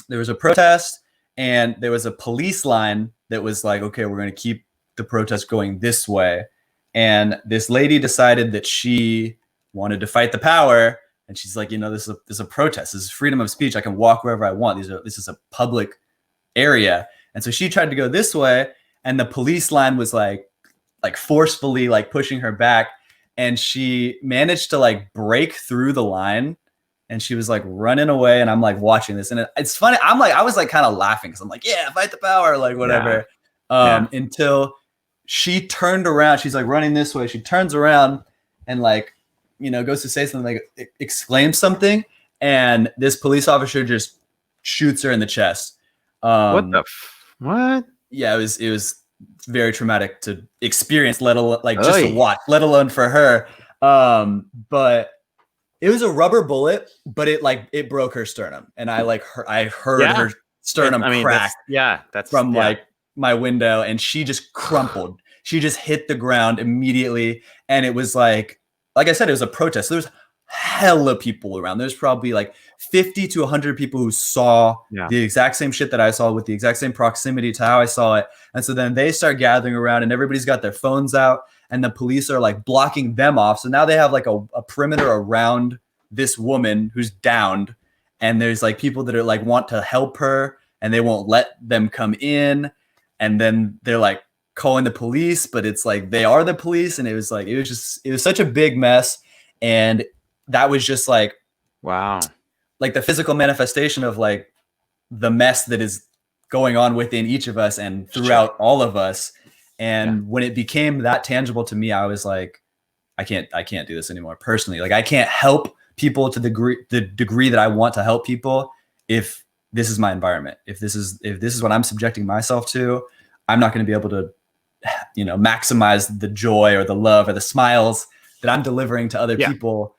there was a protest and there was a police line that was like, okay, we're going to keep the protest going this way. And this lady decided that she wanted to fight the power. And she's like, you know, this is a protest. This is freedom of speech. I can walk wherever I want. This is a public area. And so she tried to go this way, and the police line was like forcefully like pushing her back, and she managed to like break through the line, and she was like running away. And I'm like watching this, and it's funny. I was like kind of laughing because I'm like, yeah, fight the power, like whatever. Until she turned around. She's like running this way. She turns around and like, you know, goes to say something, like exclaims something, and this police officer just shoots her in the chest. What? Yeah, it was very traumatic to experience, let alone like just to watch, let alone for her. But it was a rubber bullet, but it broke her sternum, and I heard her sternum crack. That's from like my window, and she just crumpled. She just hit the ground immediately, and it was like I said, it was a protest. There was hella people around. There's probably like 50 to 100 people who saw the exact same shit that I saw with the exact same proximity to how I saw it. And so then they start gathering around, and everybody's got their phones out, and the police are like blocking them off. So now they have like a perimeter around this woman who's downed, and there's like people that are like want to help her, and they won't let them come in. And then they're like calling the police, but it's like they are the police. And it was such a big mess. And that was just like, wow, like the physical manifestation of like the mess that is going on within each of us and throughout all of us. And when it became that tangible to me, I was like, I can't do this anymore personally. Like I can't help people to the degree that I want to help people. If this is my environment, if this is what I'm subjecting myself to, I'm not going to be able to, you know, maximize the joy or the love or the smiles that I'm delivering to other people.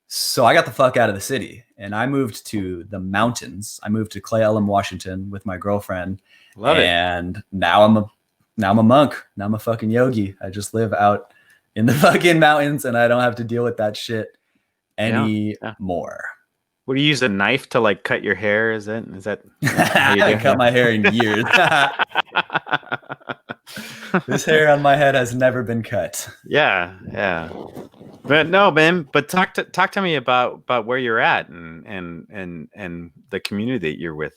So I got the fuck out of the city, and I moved to the mountains. I moved to Clay Ellum, Washington with my girlfriend. Love it. And now I'm a monk. Now I'm a fucking yogi. I just live out in the fucking mountains, and I don't have to deal with that shit anymore. Would you use a knife to like cut your hair? Is that how you do I it? cut my hair in years. This hair on my head has never been cut. Yeah. But no, man. But talk to me about where you're at and the community that you're with.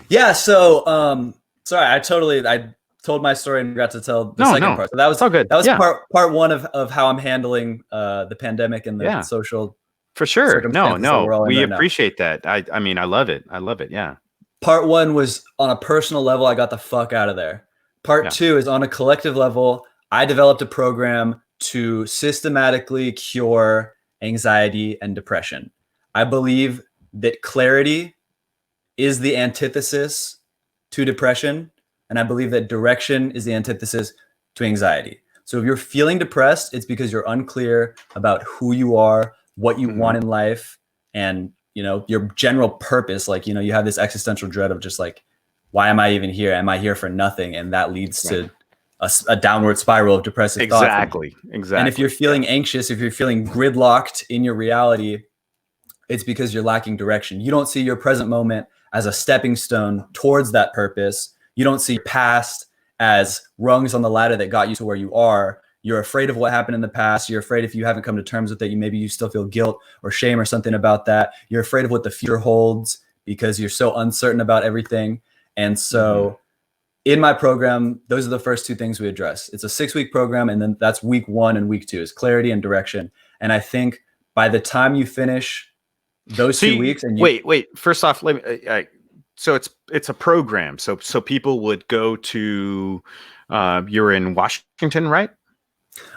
Yeah. So, sorry, I told my story and forgot to tell the second part. So that was all good. That was part one of how I'm handling the pandemic and the social. For sure. No. We right appreciate that. I mean, I love it. Yeah. Part one was on a personal level. I got the fuck out of there. Part two is on a collective level. I developed a program to systematically cure anxiety and depression. I believe that clarity is the antithesis to depression. And I believe that direction is the antithesis to anxiety. So if you're feeling depressed, it's because you're unclear about who you are, what you want in life, and your general purpose. Like, you have this existential dread of just like, why am I even here? Am I here for nothing? And that leads to a downward spiral of depressive thoughts. Exactly. And if you're feeling anxious, if you're feeling gridlocked in your reality, it's because you're lacking direction. You don't see your present moment as a stepping stone towards that purpose. You don't see past as rungs on the ladder that got you to where you are. You're afraid of what happened in the past. You're afraid if you haven't come to terms with it, maybe you still feel guilt or shame or something about that. You're afraid of what the future holds because you're so uncertain about everything. And so in my program, those are the first two things we address. It's a 6-week program. And then that's week 1 and week 2 is clarity and direction. And I think by the time you finish those 2 weeks and wait, first off, let me, so it's a program. So people would go to, you're in Washington, right?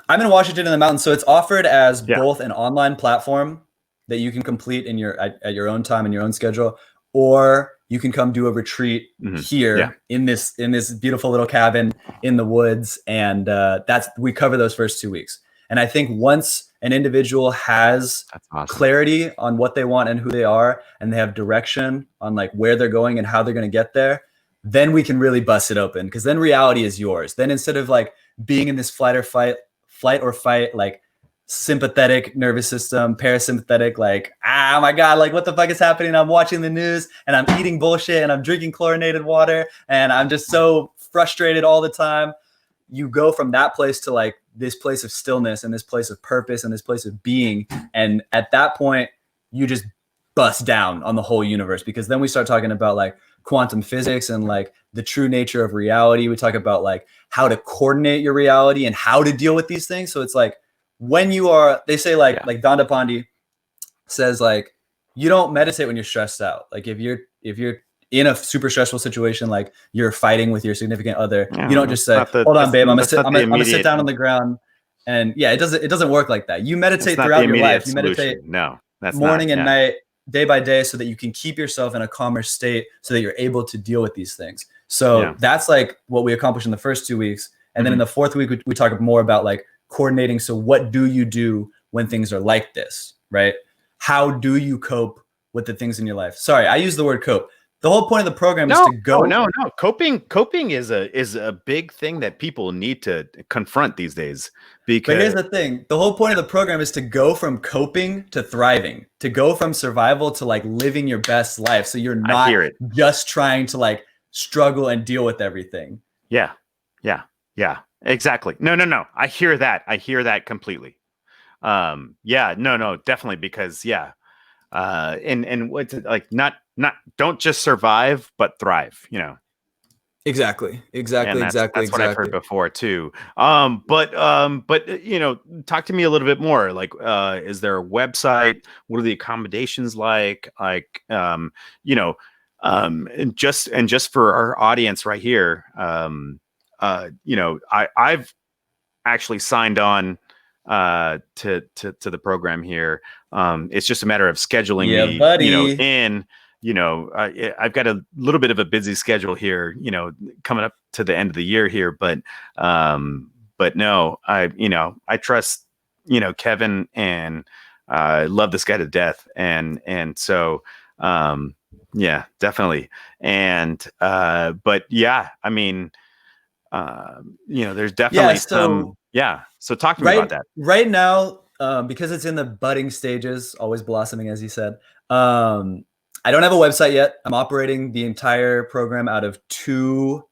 I'm in Washington in the mountains. So it's offered as both an online platform that you can complete at your own time and your own schedule, or you can come do a retreat here in this beautiful little cabin in the woods. And we cover those first 2 weeks. And I think once an individual has clarity on what they want and who they are, and they have direction on like where they're going and how they're going to get there, then we can really bust it open. Because then reality is yours. Then instead of like being in this flight or fight, like sympathetic nervous system, parasympathetic, like, oh my God, like what the fuck is happening? I'm watching the news and I'm eating bullshit and I'm drinking chlorinated water and I'm just so frustrated all the time. You go from that place to like this place of stillness and this place of purpose and this place of being. And at that point, you just bust down on the whole universe, because then we start talking about like quantum physics and like the true nature of reality. We talk about like how to coordinate your reality and how to deal with these things. So it's like when they say like Donda Pandey says, like, you don't meditate when you're stressed out. Like if you're in a super stressful situation, like you're fighting with your significant other, you don't just say, hold on, babe, I'm gonna sit down on the ground. And it doesn't work like that. You meditate throughout your life. You meditate morning and night, day by day, so that you can keep yourself in a calmer state so that you're able to deal with these things. So that's like what we accomplished in the first 2 weeks. And then in the 4th week, we talk more about like coordinating. So what do you do when things are like this, right? How do you cope with the things in your life? Sorry, I use the word cope. The whole point of the program is to go. No. Coping is a big thing that people need to confront these days. Because but here's the thing: the whole point of the program is to go from coping to thriving, to go from survival to like living your best life. So you're not just trying to like struggle and deal with everything. Yeah, exactly. No. I hear that completely. Definitely, because and what's like not don't just survive but thrive, Exactly. That's what I've heard before too. But talk to me a little bit more. Like, is there a website? What are the accommodations like? Like, and just for our audience right here, I've actually signed on to the program here. It's just a matter of scheduling me, buddy. I've got a little bit of a busy schedule here, coming up to the end of the year here, but no, I trust, Kevin, and I love this guy to death. And so, definitely. And, but yeah, I mean, there's definitely So talk to me about that. Right now, because it's in the budding stages, always blossoming, as you said. I don't have a website yet. I'm operating the entire program out of 2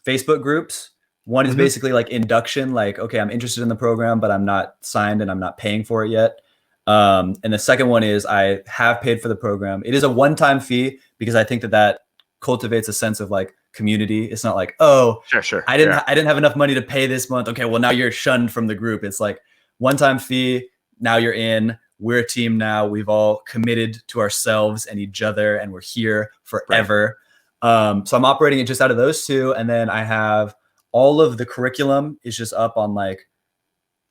Facebook groups. One is basically like induction, like, okay, I'm interested in the program, but I'm not signed and I'm not paying for it yet. And the second one is I have paid for the program. It is a one-time fee because I think that cultivates a sense of like community. It's not like, oh, Sure. I didn't have enough money to pay this month. Okay, well now you're shunned from the group. It's like one-time fee. Now you're in. We're a team now. We've all committed to ourselves and each other, and we're here forever. Right. So I'm operating it just out of those 2, and then I have all of the curriculum is just up on like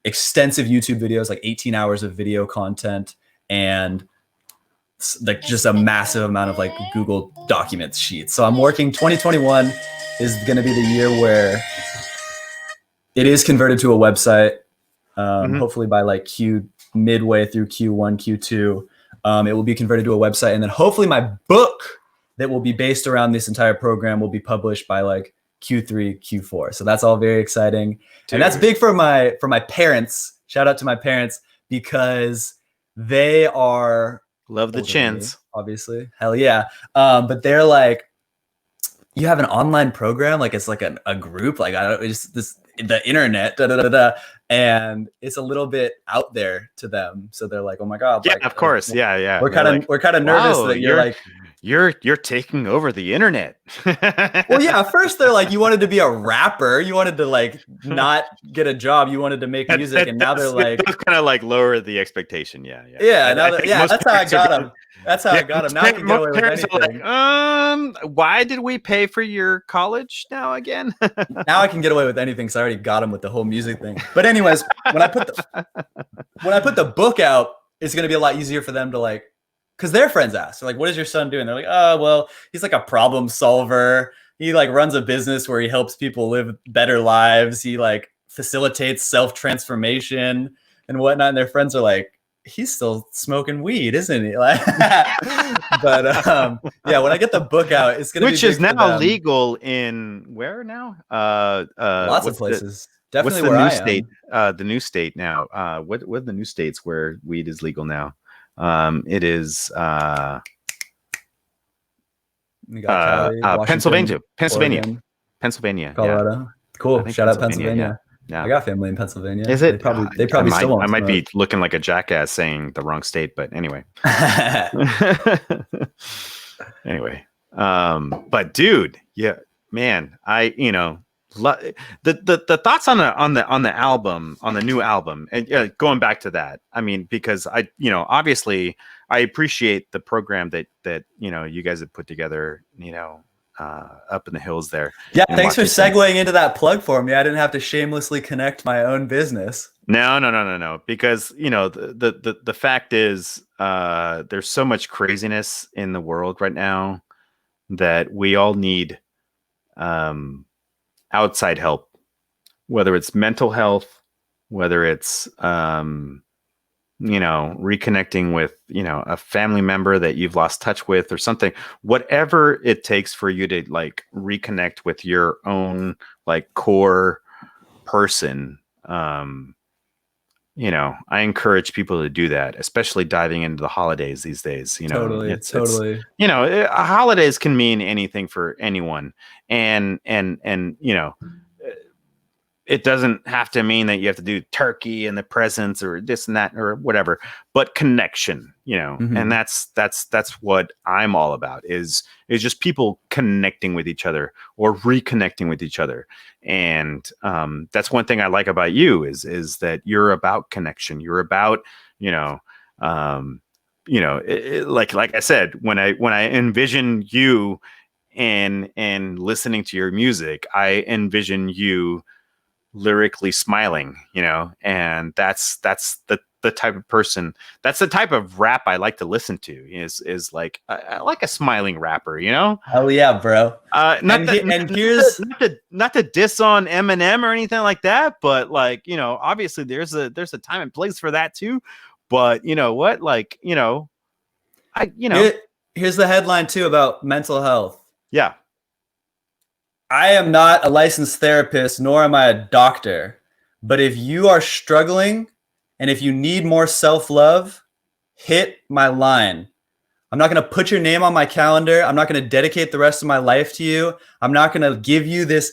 extensive YouTube videos, like 18 hours of video content, and like just a massive amount of like Google Documents sheets. So I'm working. 2021 is going to be the year where it is converted to a website. Hopefully by like midway through Q1, Q2, it will be converted to a website, and then hopefully my book that will be based around this entire program will be published by like Q3, Q4. So that's all very exciting. Dude. And that's big for my parents. Shout out to my parents because they are love the chins, obviously. Hell yeah. But they're like, you have an online program, like it's like a group, like the internet, and it's a little bit out there to them. So they're like, oh my God. Yeah, like, of course. Yeah. We're kind of nervous that you're like, you're taking over the internet. Well, yeah, at first they're like, you wanted to be a rapper. You wanted to like not get a job. You wanted to make music. And now they're like, kind of like lower the expectation. Yeah. That's how I got them. That's how I got them. Now I can get away with anything. Like, why did we pay for your college now again? Now I can get away with anything because I already got them with the whole music thing. But anyways, when I put the book out, it's gonna be a lot easier for them to like, because their friends ask, they're like, "What is your son doing?" They're like, "Oh, well, he's like a problem solver. He like runs a business where he helps people live better lives. He like facilitates self-transformation and whatnot." And their friends are like, he's still smoking weed, isn't he? Like, but yeah, when I get the book out, it's gonna which be is now legal in where now? Lots of places. Definitely what's the where new I state? The new state now. What are the new states where weed is legal now? It is Cali, Pennsylvania, Oregon, Pennsylvania, Colorado. Yeah. Cool. Shout out Pennsylvania. Yeah. I got family in Pennsylvania. Is it? They probably still won't. I might be looking like a jackass saying the wrong state, but anyway. Anyway, but dude, yeah, man, the thoughts on the album, on the new album, and going back to that, I mean, because obviously I appreciate the program that you guys have put together, up in the hills there. Yeah, thanks for segueing into that plug for me. I didn't have to shamelessly connect my own business. No. Because the fact is, there's so much craziness in the world right now that we all need outside help, whether it's mental health, whether it's reconnecting with a family member that you've lost touch with or something, whatever it takes for you to like reconnect with your own like core person. I encourage people to do that, especially diving into the holidays these days. Totally. Holidays can mean anything for anyone, and it doesn't have to mean that you have to do turkey and the presents or this and that or whatever, but connection, and that's what I'm all about is just people connecting with each other or reconnecting with each other. And that's one thing I like about you is that you're about connection. You're about, like I said, when I envision you and listening to your music, I envision you lyrically smiling, and that's the type of person, that's the type of rap I like to listen to is like I like a smiling rapper, Hell yeah, bro. Not to diss on Eminem or anything like that, but like, obviously there's a time and place for that too, but you know what, like, here's the headline too about mental health. Yeah. I am not a licensed therapist, nor am I a doctor. But if you are struggling And if you need more self-love, hit my line. I'm not going to put your name on my calendar. I'm not going to dedicate the rest of my life to you. I'm not going to give you this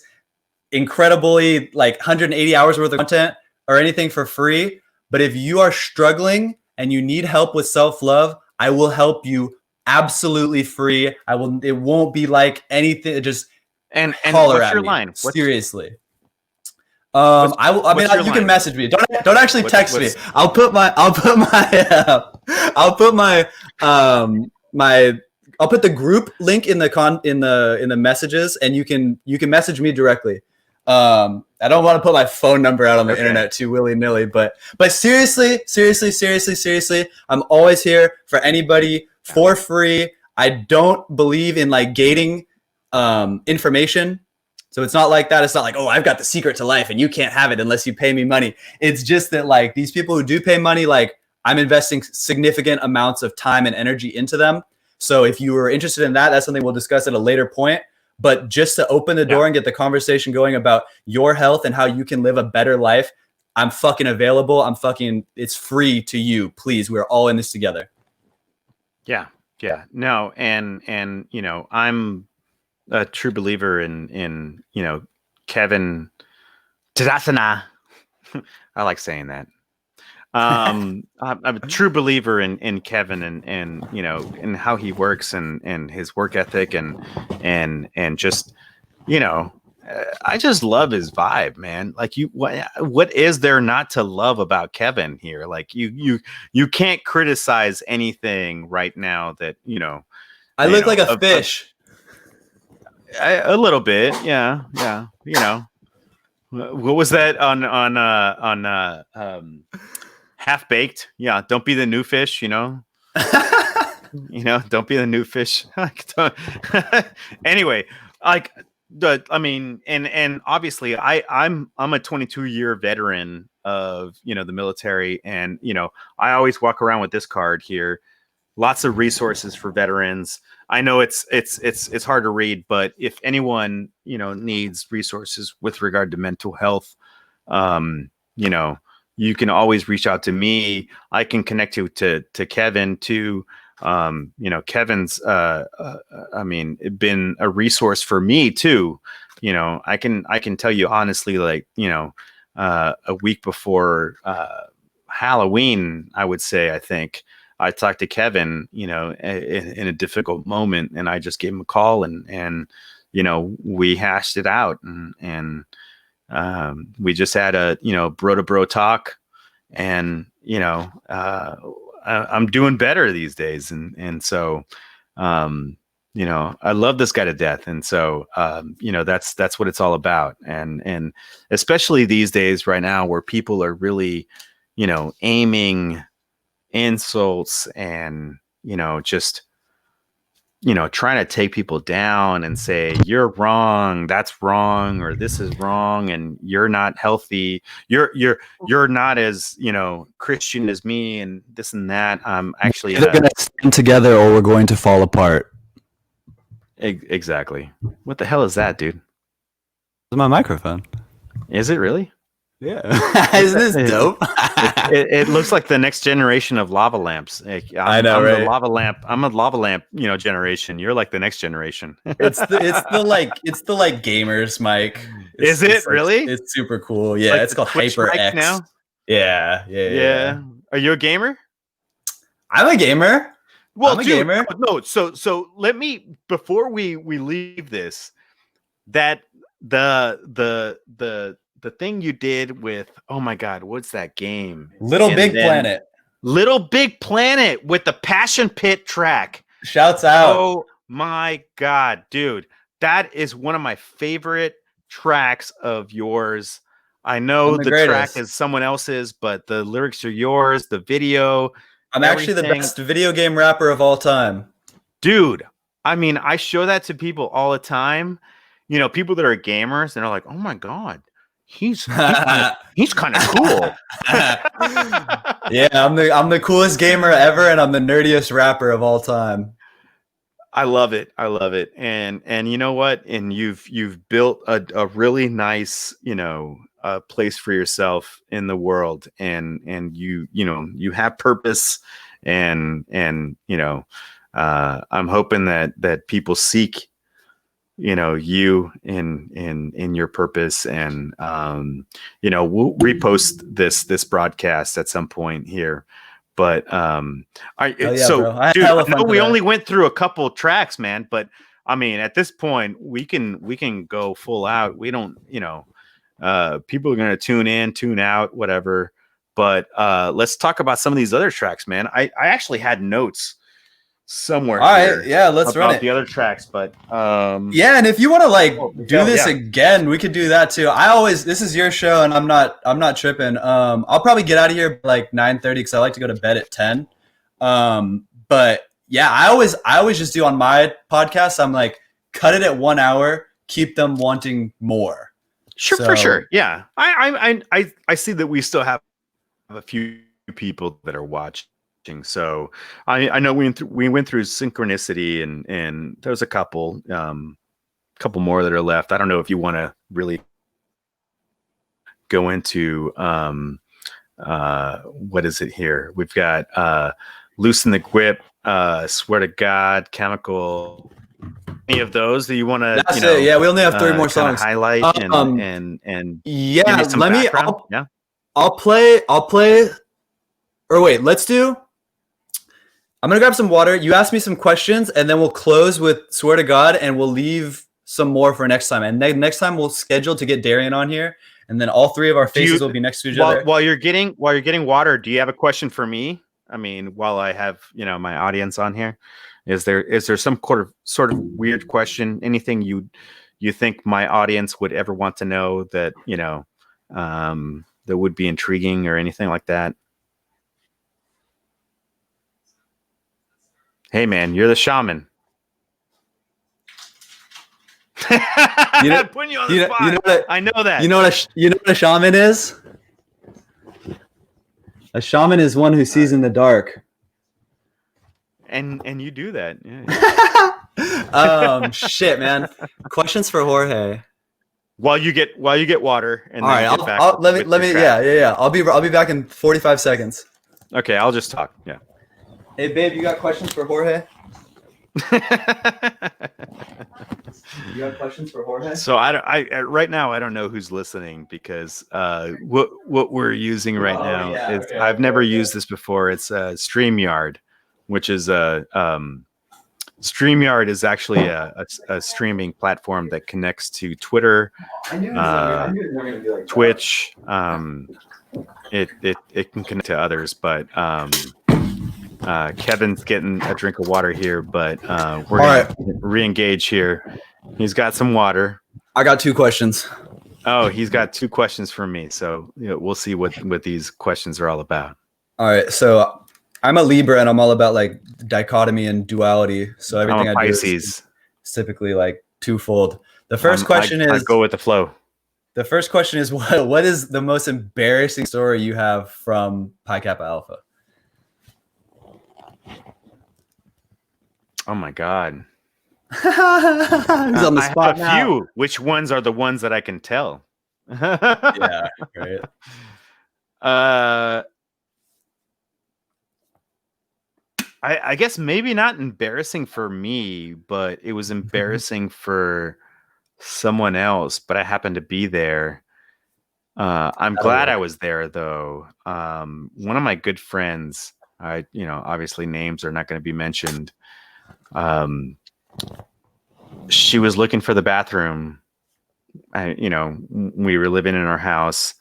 incredibly like 180 hours worth of content or anything for free. But if you are struggling and you need help with self-love, I will help you absolutely free. It won't be like anything. Just and holler what's at your me. line? Seriously. What's You your can line? message me. Don't actually text me. what's- I'll put my I'll put the group link in the messages, and you can message me directly. I don't want to put my phone number out on the internet too willy-nilly, but seriously, I'm always here for anybody for free. I don't believe in like gating information. So it's not like that. It's not like, oh, I've got the secret to life and you can't have it unless you pay me money. It's just that like these people who do pay money, like I'm investing significant amounts of time and energy into them. So if you were interested in that, that's something we'll discuss at a later point. But just to open the door and get the conversation going about your health and how you can live a better life, I'm fucking available. It's free to you. Please, we're all in this together. Yeah. No, and you know, I'm a true believer in you know, Kevin Tadasana. I like saying that. I'm a true believer in Kevin and you know, and how he works and his work ethic and just, you know, I just love his vibe, man. Like what is there not to love about Kevin here? Like you can't criticize anything right now that, you know. I look like a fish. A little bit, yeah. You know, what was that on Half Baked? Yeah, don't be the new fish. You know, don't be the new fish. Anyway, like I mean, and obviously, I'm a 22-year veteran of, you know, the military, and you know, I always walk around with this card here. Lots of resources for veterans. I know it's hard to read, but if anyone, you know, needs resources with regard to mental health, you know, you can always reach out to me. I can connect you to Kevin too. You know, Kevin's I mean, been a resource for me too. You know, I can tell you honestly, like, you know, a week before Halloween, I would say, I think I talked to Kevin, you know, in a difficult moment, and I just gave him a call and you know, we hashed it out, and we just had a, you know, bro to bro talk, and you know, I'm doing better these days, and so you know, I love this guy to death, and so you know, that's what it's all about, and especially these days right now where people are really, you know, aiming insults and, you know, just, you know, trying to take people down and say, you're wrong, that's wrong, or this is wrong, and you're not healthy, you're not as, you know, Christian as me, and this and that. Actually We're going to stand together or we're going to fall apart. Exactly. What the hell is that, dude? It's my microphone. Is it really? Yeah. Isn't this dope? It looks like the next generation of lava lamps. I know, I'm right? the lava lamp. I'm a lava lamp, you know, generation. You're like the next generation. it's the gamers, Mike. Is it really? It's super cool. Yeah, like it's called Twitch HyperX now. Yeah. Are you a gamer? I'm a gamer. Well, I'm a dude, gamer. no. So let me, before we leave this, that the thing you did with, oh my God, what's that game? Little Big Planet with the Passion Pit track. Shouts out. Oh my God, dude. That is one of my favorite tracks of yours. I know the track is someone else's, but the lyrics are yours, the video. I'm actually the best video game rapper of all time. Dude, I mean, I show that to people all the time. You know, people that are gamers, and they're like, oh my God. He's kind of cool. Yeah, I'm the coolest gamer ever, and I'm the nerdiest rapper of all time. I love it. And you know what? And you've built a really nice, you know, a place for yourself in the world, and you know, you have purpose, and you know, I'm hoping that people seek, you know, you in your purpose, and you know, we'll repost this broadcast at some point here. But so bro. I had dude, hella I know fun we today. only went through a couple tracks, man, but I mean, at this point we can go full out. We don't, you know, people are going to tune in, tune out, whatever. But let's talk about some of these other tracks, man. I actually had notes somewhere All here right, yeah, let's run about it. the other tracks, but Yeah, and if you want to like do this yeah. again, we could do that too. This is your show, and I'm not tripping. I'll probably get out of here by like 9:30 because I like to go to bed at 10. But yeah, I always just do on my podcast. I'm like, cut it at 1 hour, keep them wanting more. Sure, So- for sure. Yeah, I see that we still have a few people that are watching. So I know we went through synchronicity, and there's a couple more that are left. I don't know if you want to really go into what is it here? We've got Loosen the Grip, Swear to God, Chemical. Any of those that you want to? That's it. Yeah, we only have 3 more kinda songs. highlight and Yeah, give me some let me. background. Yeah. I'll play. Or wait, let's do. I'm gonna grab some water. You ask me some questions, and then we'll close with "Swear to God," and we'll leave some more for next time. And next time we'll schedule to get Darian on here, and then all 3 of our faces will be next to each other. While you're getting water, do you have a question for me? I mean, while I have, you know, my audience on here, is there some sort of weird question? Anything you think my audience would ever want to know that, you know, that would be intriguing or anything like that? Hey man, you're the shaman. I'm putting you on the spot. I know that. You know what a shaman is? A shaman is one who sees in the dark. And you do that. Yeah. Shit, man. Questions for Jorge. While you get water, and all then right, get back let me. Yeah. I'll be back in 45 seconds. Okay, I'll just talk. Yeah. Hey, babe, you got questions for Jorge? You got questions for Jorge? So I right now I don't know who's listening, because what we're using right now is I've never used this before. It's StreamYard, which is StreamYard is actually a streaming platform that connects to Twitter, Twitch. It can connect to others, but Kevin's getting a drink of water here, but we're gonna re-engage here. He's got some water. I got 2 questions. Oh, he's got 2 questions for me. So, you know, we'll see what these questions are all about. All right. So I'm a Libra, and I'm all about like dichotomy and duality. So everything I do is typically like twofold. The first question is, I go with the flow. The first question is, what is the most embarrassing story you have from Pi Kappa Alpha? Oh my God. He's on the spot I have a few. Which ones are the ones that I can tell? Yeah, right. I guess maybe not embarrassing for me, but it was embarrassing for someone else, but I happened to be there. I'm glad I was there though. One of my good friends, obviously names are not going to be mentioned. She was looking for the bathroom. We were living in our house,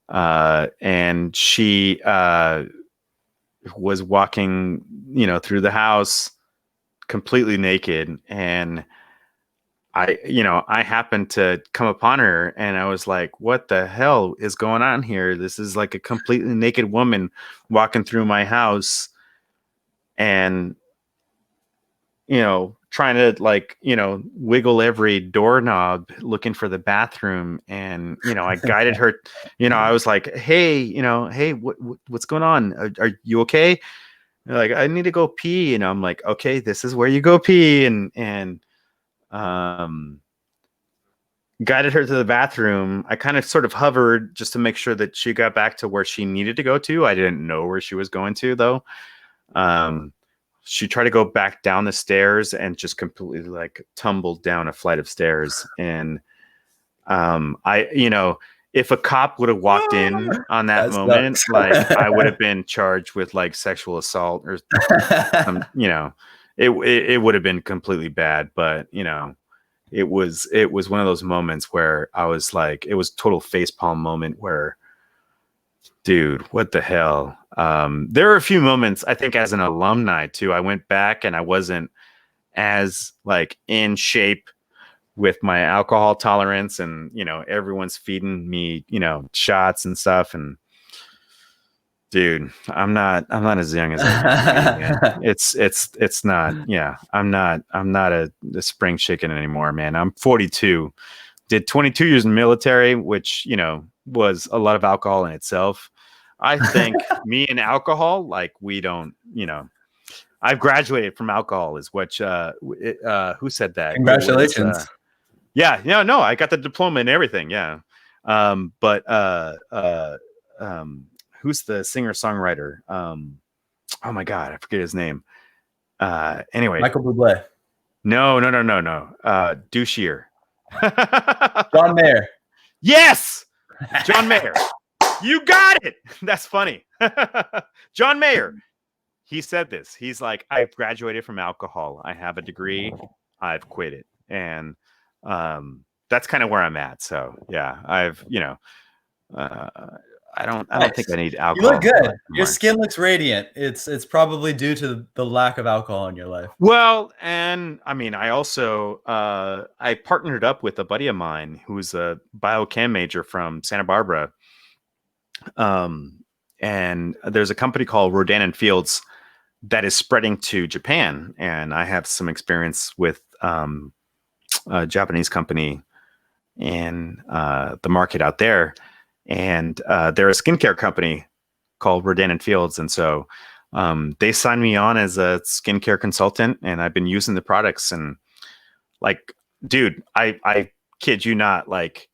and she was walking, through the house completely naked. And I happened to come upon her, and I was like, what the hell is going on here? This is like a completely naked woman walking through my house, and, trying to wiggle every doorknob looking for the bathroom. And, I guided her, I was like, hey, hey, what's going on? Are you okay? They're like, I need to go pee. And I'm like, okay, this is where you go pee. And guided her to the bathroom. I kind of sort of hovered just to make sure that she got back to where she needed to go to. I didn't know where she was going to though. She tried to go back down the stairs and just completely like tumbled down a flight of stairs. And if a cop would have walked in on that moment, like I would have been charged with like sexual assault or it would have been completely bad. But it was one of those moments where I was like, it was total facepalm moment where, dude, what the hell? There are a few moments, I think, as an alumni too. I went back and I wasn't as like in shape with my alcohol tolerance, and everyone's feeding me shots and stuff, and dude, I'm not as young as I used to be. It's not. Yeah, I'm not a spring chicken anymore, man. I'm 42. Did 22 years in the military, which was a lot of alcohol in itself. I think me and alcohol, like we don't. I've graduated from alcohol. Is what? Who said that? Congratulations. No, I got the diploma and everything. Yeah. But who's the singer-songwriter? Oh my God, I forget his name. Anyway. Michael Bublé. No. Douchier. John Mayer. Yes! John Mayer. You got it! That's funny. John Mayer. He said this. He's like, I've graduated from alcohol. I have a degree. I've quit it. And that's kind of where I'm at. So yeah, I don't think I need alcohol. You look good. Your skin looks radiant. It's probably due to the lack of alcohol in your life. Well, and I mean, I also I partnered up with a buddy of mine who's a biochem major from Santa Barbara. And there's a company called Rodan and Fields that is spreading to Japan, and I have some experience with a Japanese company in the market out there, and they're a skincare company called Rodan and Fields, and so they signed me on as a skincare consultant, and I've been using the products, and like, dude, I kid you not, like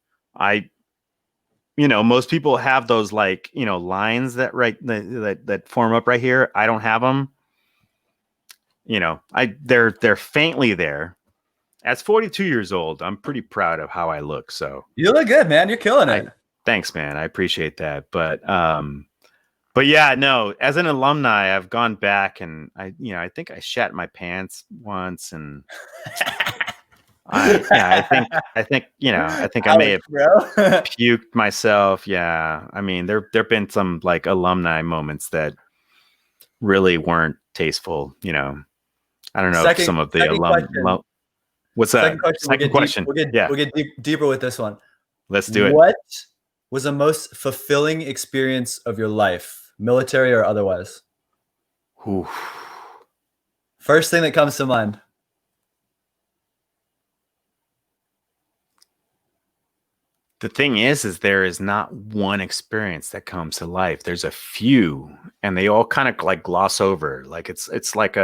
most people have those like lines that form up right here. I don't have them. They're faintly there. As 42 years old, I'm pretty proud of how I look. So you look good, man. You're killing it. Thanks, man. I appreciate that. But yeah, no. As an alumni, I've gone back and I think I shat my pants once, and I think I may have puked myself. Yeah, I mean there've been some like alumni moments that really weren't tasteful. I don't know if some of the alumni. What's that? Second question. We'll get deeper with this one. Let's do it. What was the most fulfilling experience of your life, military or otherwise? Ooh. First thing that comes to mind. The thing is there is not one experience that comes to life. There's a few, and they all kind of like gloss over. Like it's like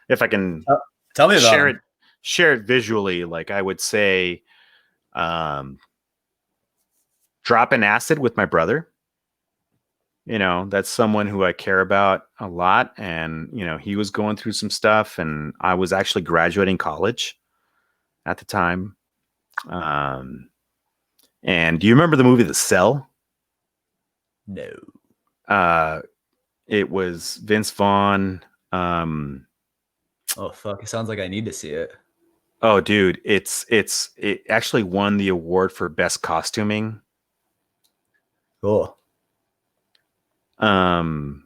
if I can tell me about share it visually, like I would say, dropping acid with my brother. That's someone who I care about a lot, and he was going through some stuff, and I was actually graduating college at the time. And do you remember the movie The Cell? No. It was Vince Vaughn. Oh fuck! It sounds like I need to see it. Oh, dude, it actually won the award for best costuming. Cool. And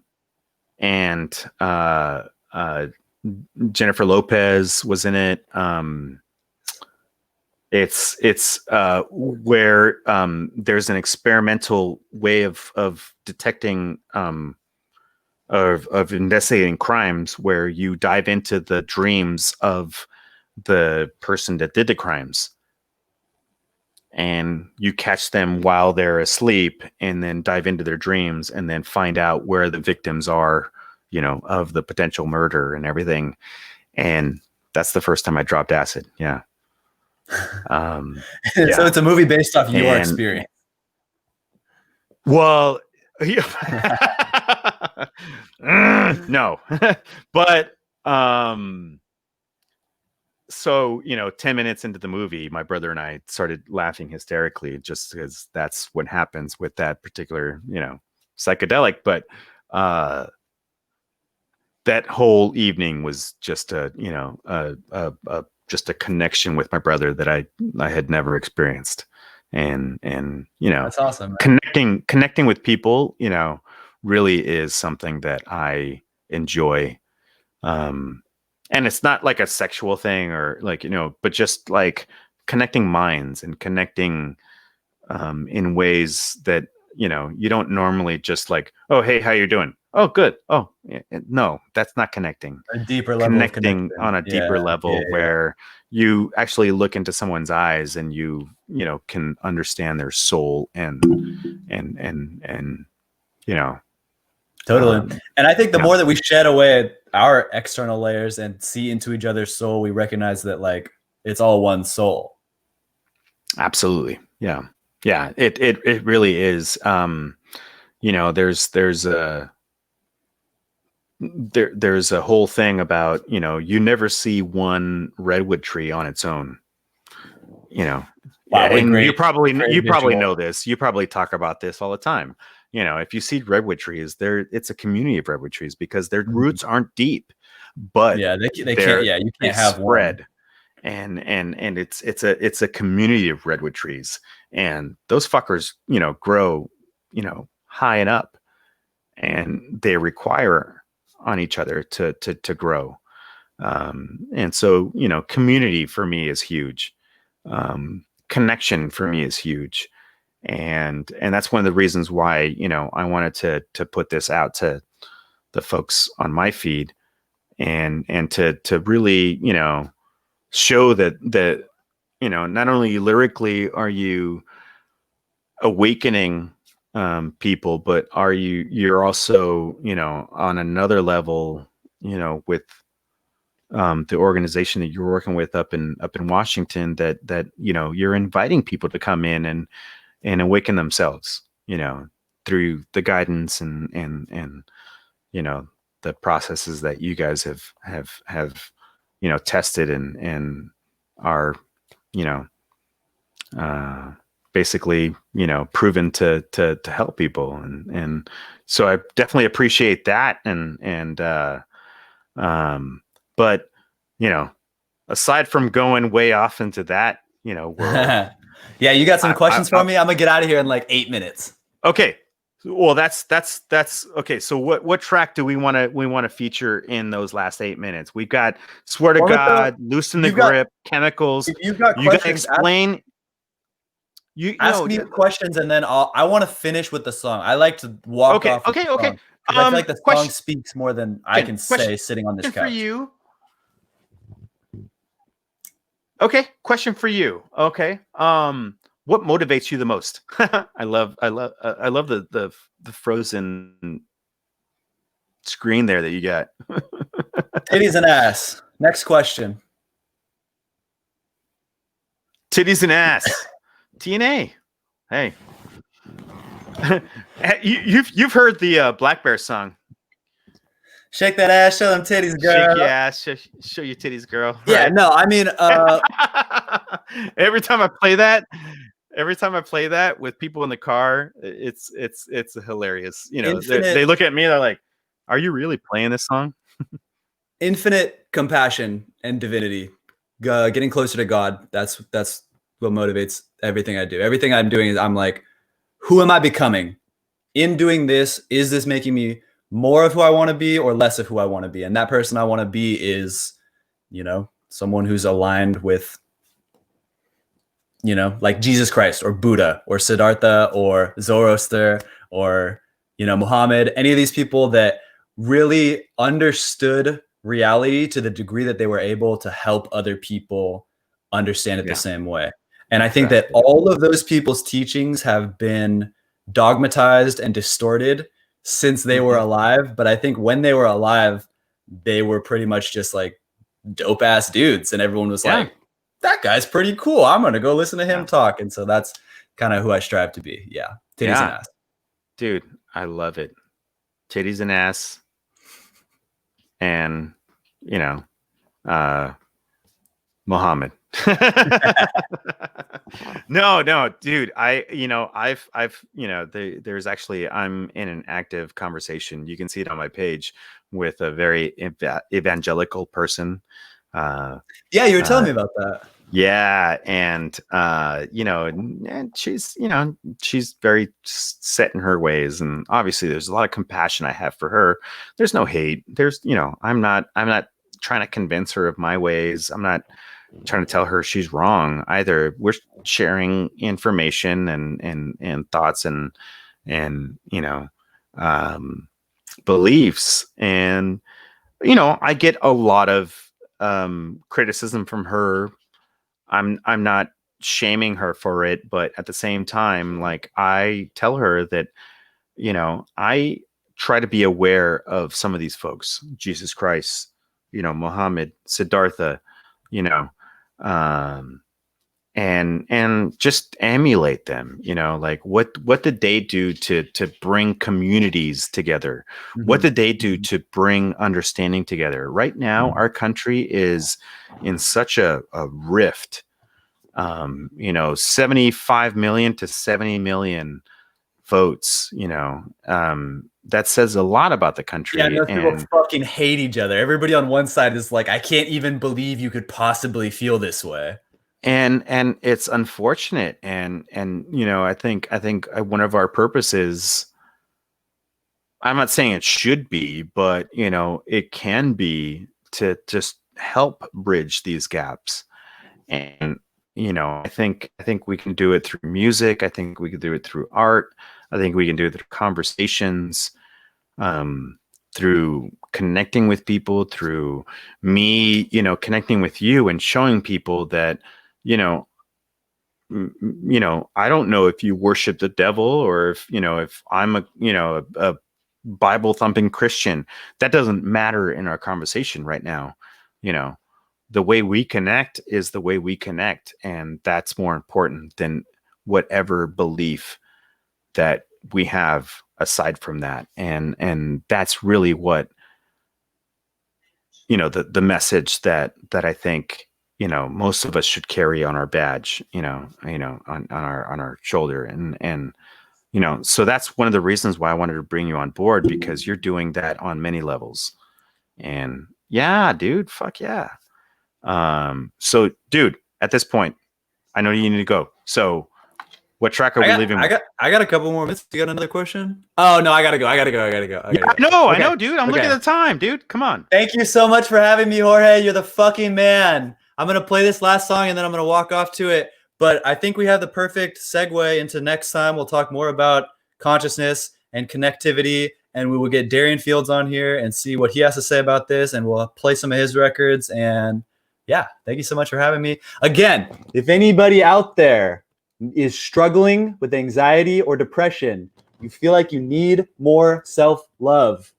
Jennifer Lopez was in it. It's where there's an experimental way of detecting of investigating crimes, where you dive into the dreams of the person that did the crimes, and you catch them while they're asleep, and then dive into their dreams, and then find out where the victims are, of the potential murder and everything. And that's the first time I dropped acid. Yeah. So it's a movie based off your And- experience. Well, no, but so 10 minutes into the movie, my brother and I started laughing hysterically, just because that's what happens with that particular psychedelic. But that whole evening was just just a connection with my brother that I had never experienced. And That's awesome, man. connecting with people, really is something that I enjoy. And it's not like a sexual thing or but just like connecting minds and connecting in ways that you don't normally just like, oh, hey, how you doing? Oh, good. Oh, no, that's not connecting. A deeper level of connection. On a deeper level where you actually look into someone's eyes and you can understand their soul and Totally. And I think the more that we shed away our external layers and see into each other's soul, we recognize that like it's all one soul. Absolutely. Yeah. It really is. There's a whole thing about, you never see one redwood tree on its own, Wow, and you probably know this. You probably talk about this all the time. If you see redwood trees, it's a community of redwood trees because their roots aren't deep, but they can't. Yeah, you can't have spread. And it's a community of redwood trees, and those fuckers, grow, high and up, and they require on each other to grow. And so, community for me is huge. Connection for me is huge. And that's one of the reasons why, I wanted to put this out to the folks on my feed and to really, show that, not only lyrically are you awakening people, but you're also, on another level, with the organization that you're working with up in Washington, that you're inviting people to come in and awaken themselves, through the guidance and the processes that you guys have tested and are basically proven to help people, and so I definitely appreciate that, but aside from going way off into that world, yeah, you got some questions for me? I'm gonna get out of here in like 8 minutes. Okay. Well, that's okay. So what track do we want to feature in those last 8 minutes? We've got Swear to God, Loosen the Grip, Chemicals. If you've got you got to questions, explain. Ask me questions, and then I want to finish with the song. I like to walk off. Okay. I feel like the song speaks more than I can say sitting on this couch. For you. Okay, question for you. Okay. What motivates you the most? I love the frozen screen there that you got. Titties and ass. Next question. Titties and ass. TNA. Hey. You've heard the Black Bear song. Shake that ass, show them titties, girl. Shake your ass, show your titties, girl. Yeah, right? No, I mean, every time I play that with people in the car, it's hilarious. They look at me, they're like, "Are you really playing this song?" Infinite compassion and divinity, getting closer to God. That's what motivates everything I do. Everything I'm doing is I'm like, who am I becoming? In doing this, is this making me more of who I want to be or less of who I want to be? And that person I want to be is, someone who's aligned with, like Jesus Christ or Buddha or Siddhartha or Zoroaster or, Muhammad, any of these people that really understood reality to the degree that they were able to help other people understand it the same way. And I think that all of those people's teachings have been dogmatized and distorted since they were alive. But I think when they were alive, they were pretty much just like dope ass dudes. And everyone was like, that guy's pretty cool. I'm gonna go listen to him talk. And so that's kind of who I strive to be. Yeah, titties and ass. Dude, I love it. Titties and ass, and Muhammad. No, dude. There's actually, I'm in an active conversation. You can see it on my page with a very evangelical person. Yeah, you were telling me about that. Yeah, and and she's very set in her ways, and obviously there's a lot of compassion I have for her. There's no hate. There's I'm not trying to convince her of my ways. I'm not trying to tell her she's wrong either. We're sharing information and thoughts and beliefs, and I get a lot of criticism from her. I'm not shaming her for it, but at the same time, like, I tell her that I try to be aware of some of these folks, Jesus Christ, Muhammad, Siddhartha, and just emulate them. Like, what did they do to bring communities together? Mm-hmm. What did they do to bring understanding together? Right now, our country is in such a rift. 75 million to 70 million votes. That says a lot about the country. Yeah, no, people fucking hate each other. Everybody on one side is like, I can't even believe you could possibly feel this way. And it's unfortunate. And I think one of our purposes, I'm not saying it should be, but it can be, to just help bridge these gaps. And I think we can do it through music. I think we can do it through art. I think we can do it through conversations, through connecting with people, through me, connecting with you and showing people that, I don't know if you worship the devil, or if I'm a Bible thumping Christian. That doesn't matter in our conversation right now. The way we connect is the way we connect. And that's more important than whatever belief that we have aside from that. And that's really what, the message that I think, most of us should carry on our badge, on our shoulder. And so that's one of the reasons why I wanted to bring you on board, because you're doing that on many levels. And yeah, dude, fuck yeah. So dude, at this point, I know you need to go. So what track are we leaving with? I got a couple more minutes. You got another question? Oh no, I gotta go. I know, dude. I'm looking at the time, dude. Come on. Thank you so much for having me, Jorge. You're the fucking man. I'm gonna play this last song and then I'm gonna walk off to it. But I think we have the perfect segue into next time. We'll talk more about consciousness and connectivity, and we will get Darian Fields on here and see what he has to say about this, and we'll play some of his records. And yeah, thank you so much for having me. Again, if anybody out there is struggling with anxiety or depression, you feel like you need more self-love,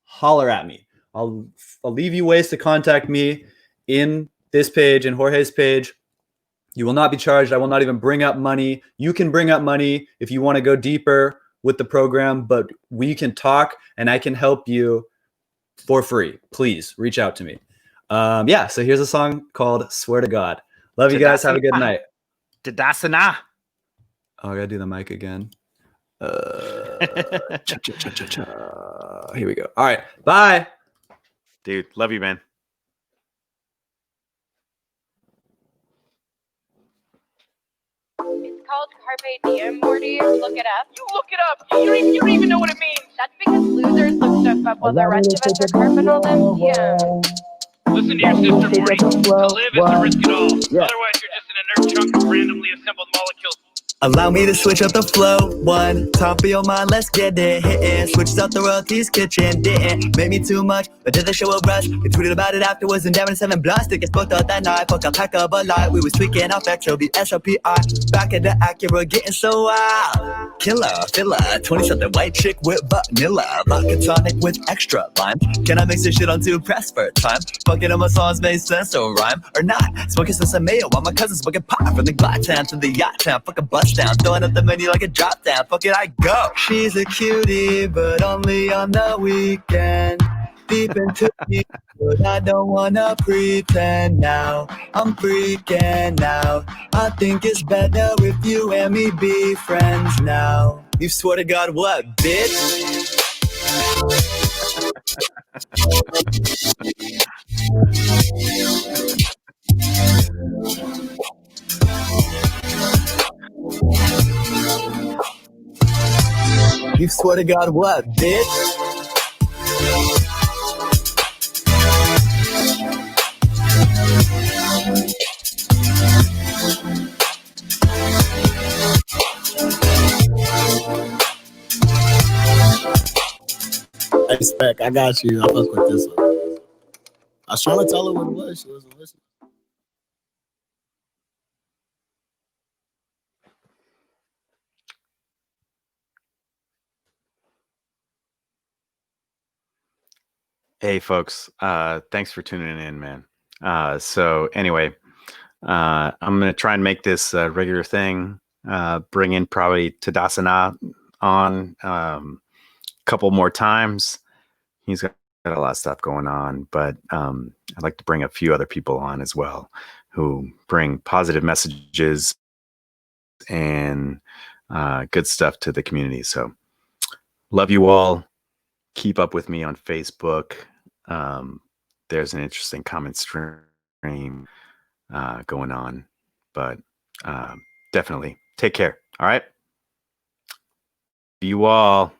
holler at me. I'll leave you ways to contact me in this page, in Jorge's page. You will not be charged. I will not even bring up money. You can bring up money if you want to go deeper with the program, but we can talk and I can help you for free. Please reach out to me. Yeah, so here's a song called Swear to God. Love you guys. Have a good night. Tadasana. Oh, I gotta do the mic again. Here we go. All right. Bye. Dude, love you, man. It's called Carpe Diem, Morty. Look it up. You look it up. You don't even know what it means. That's because losers look stuff up while the rest of us are carping all them DMs. Listen to your sister, Morty. To live is to risk it all. Otherwise, you're just an inert chunk of randomly assembled molecules. Allow me to switch up the flow. One, top of your mind, let's get it hitting. Switched up the royalties, kitchen didn't make me too much, but did the show a rush? We tweeted about it afterwards and damn it, 7 blast. It gets booked out that night, fuck a pack up a lot. We was tweaking off X, be SLPI. Back at the Acura, getting so wild. Killer, filler, 20-something white chick with vanilla. Vodka tonic with extra lime. Can I mix this shit on 2 press for time? Fucking on my songs made sense, so rhyme or not. Smoking some mayo while my cousin's smoking pot. From the glide town to the yacht town, fucking bust down. Throwing up the menu like a drop down, fuck it, I go. She's a cutie, but only on the weekend. Deep into me, but I don't wanna pretend now. I'm freaking out. I think it's better if you and me be friends now. You swear to God what, bitch? You swear to God what, bitch? Hey, Spec, I got you. I fuck with this one. I was trying to tell her what it was. She wasn't listening. Hey, folks. Thanks for tuning in, man. So anyway, I'm going to try and make this a regular thing. Bring in probably Tadasana on a couple more times. He's got a lot of stuff going on, but I'd like to bring a few other people on as well who bring positive messages and good stuff to the community. So love you all. Keep up with me on Facebook. There's an interesting comment stream going on, but definitely take care. All right. You all.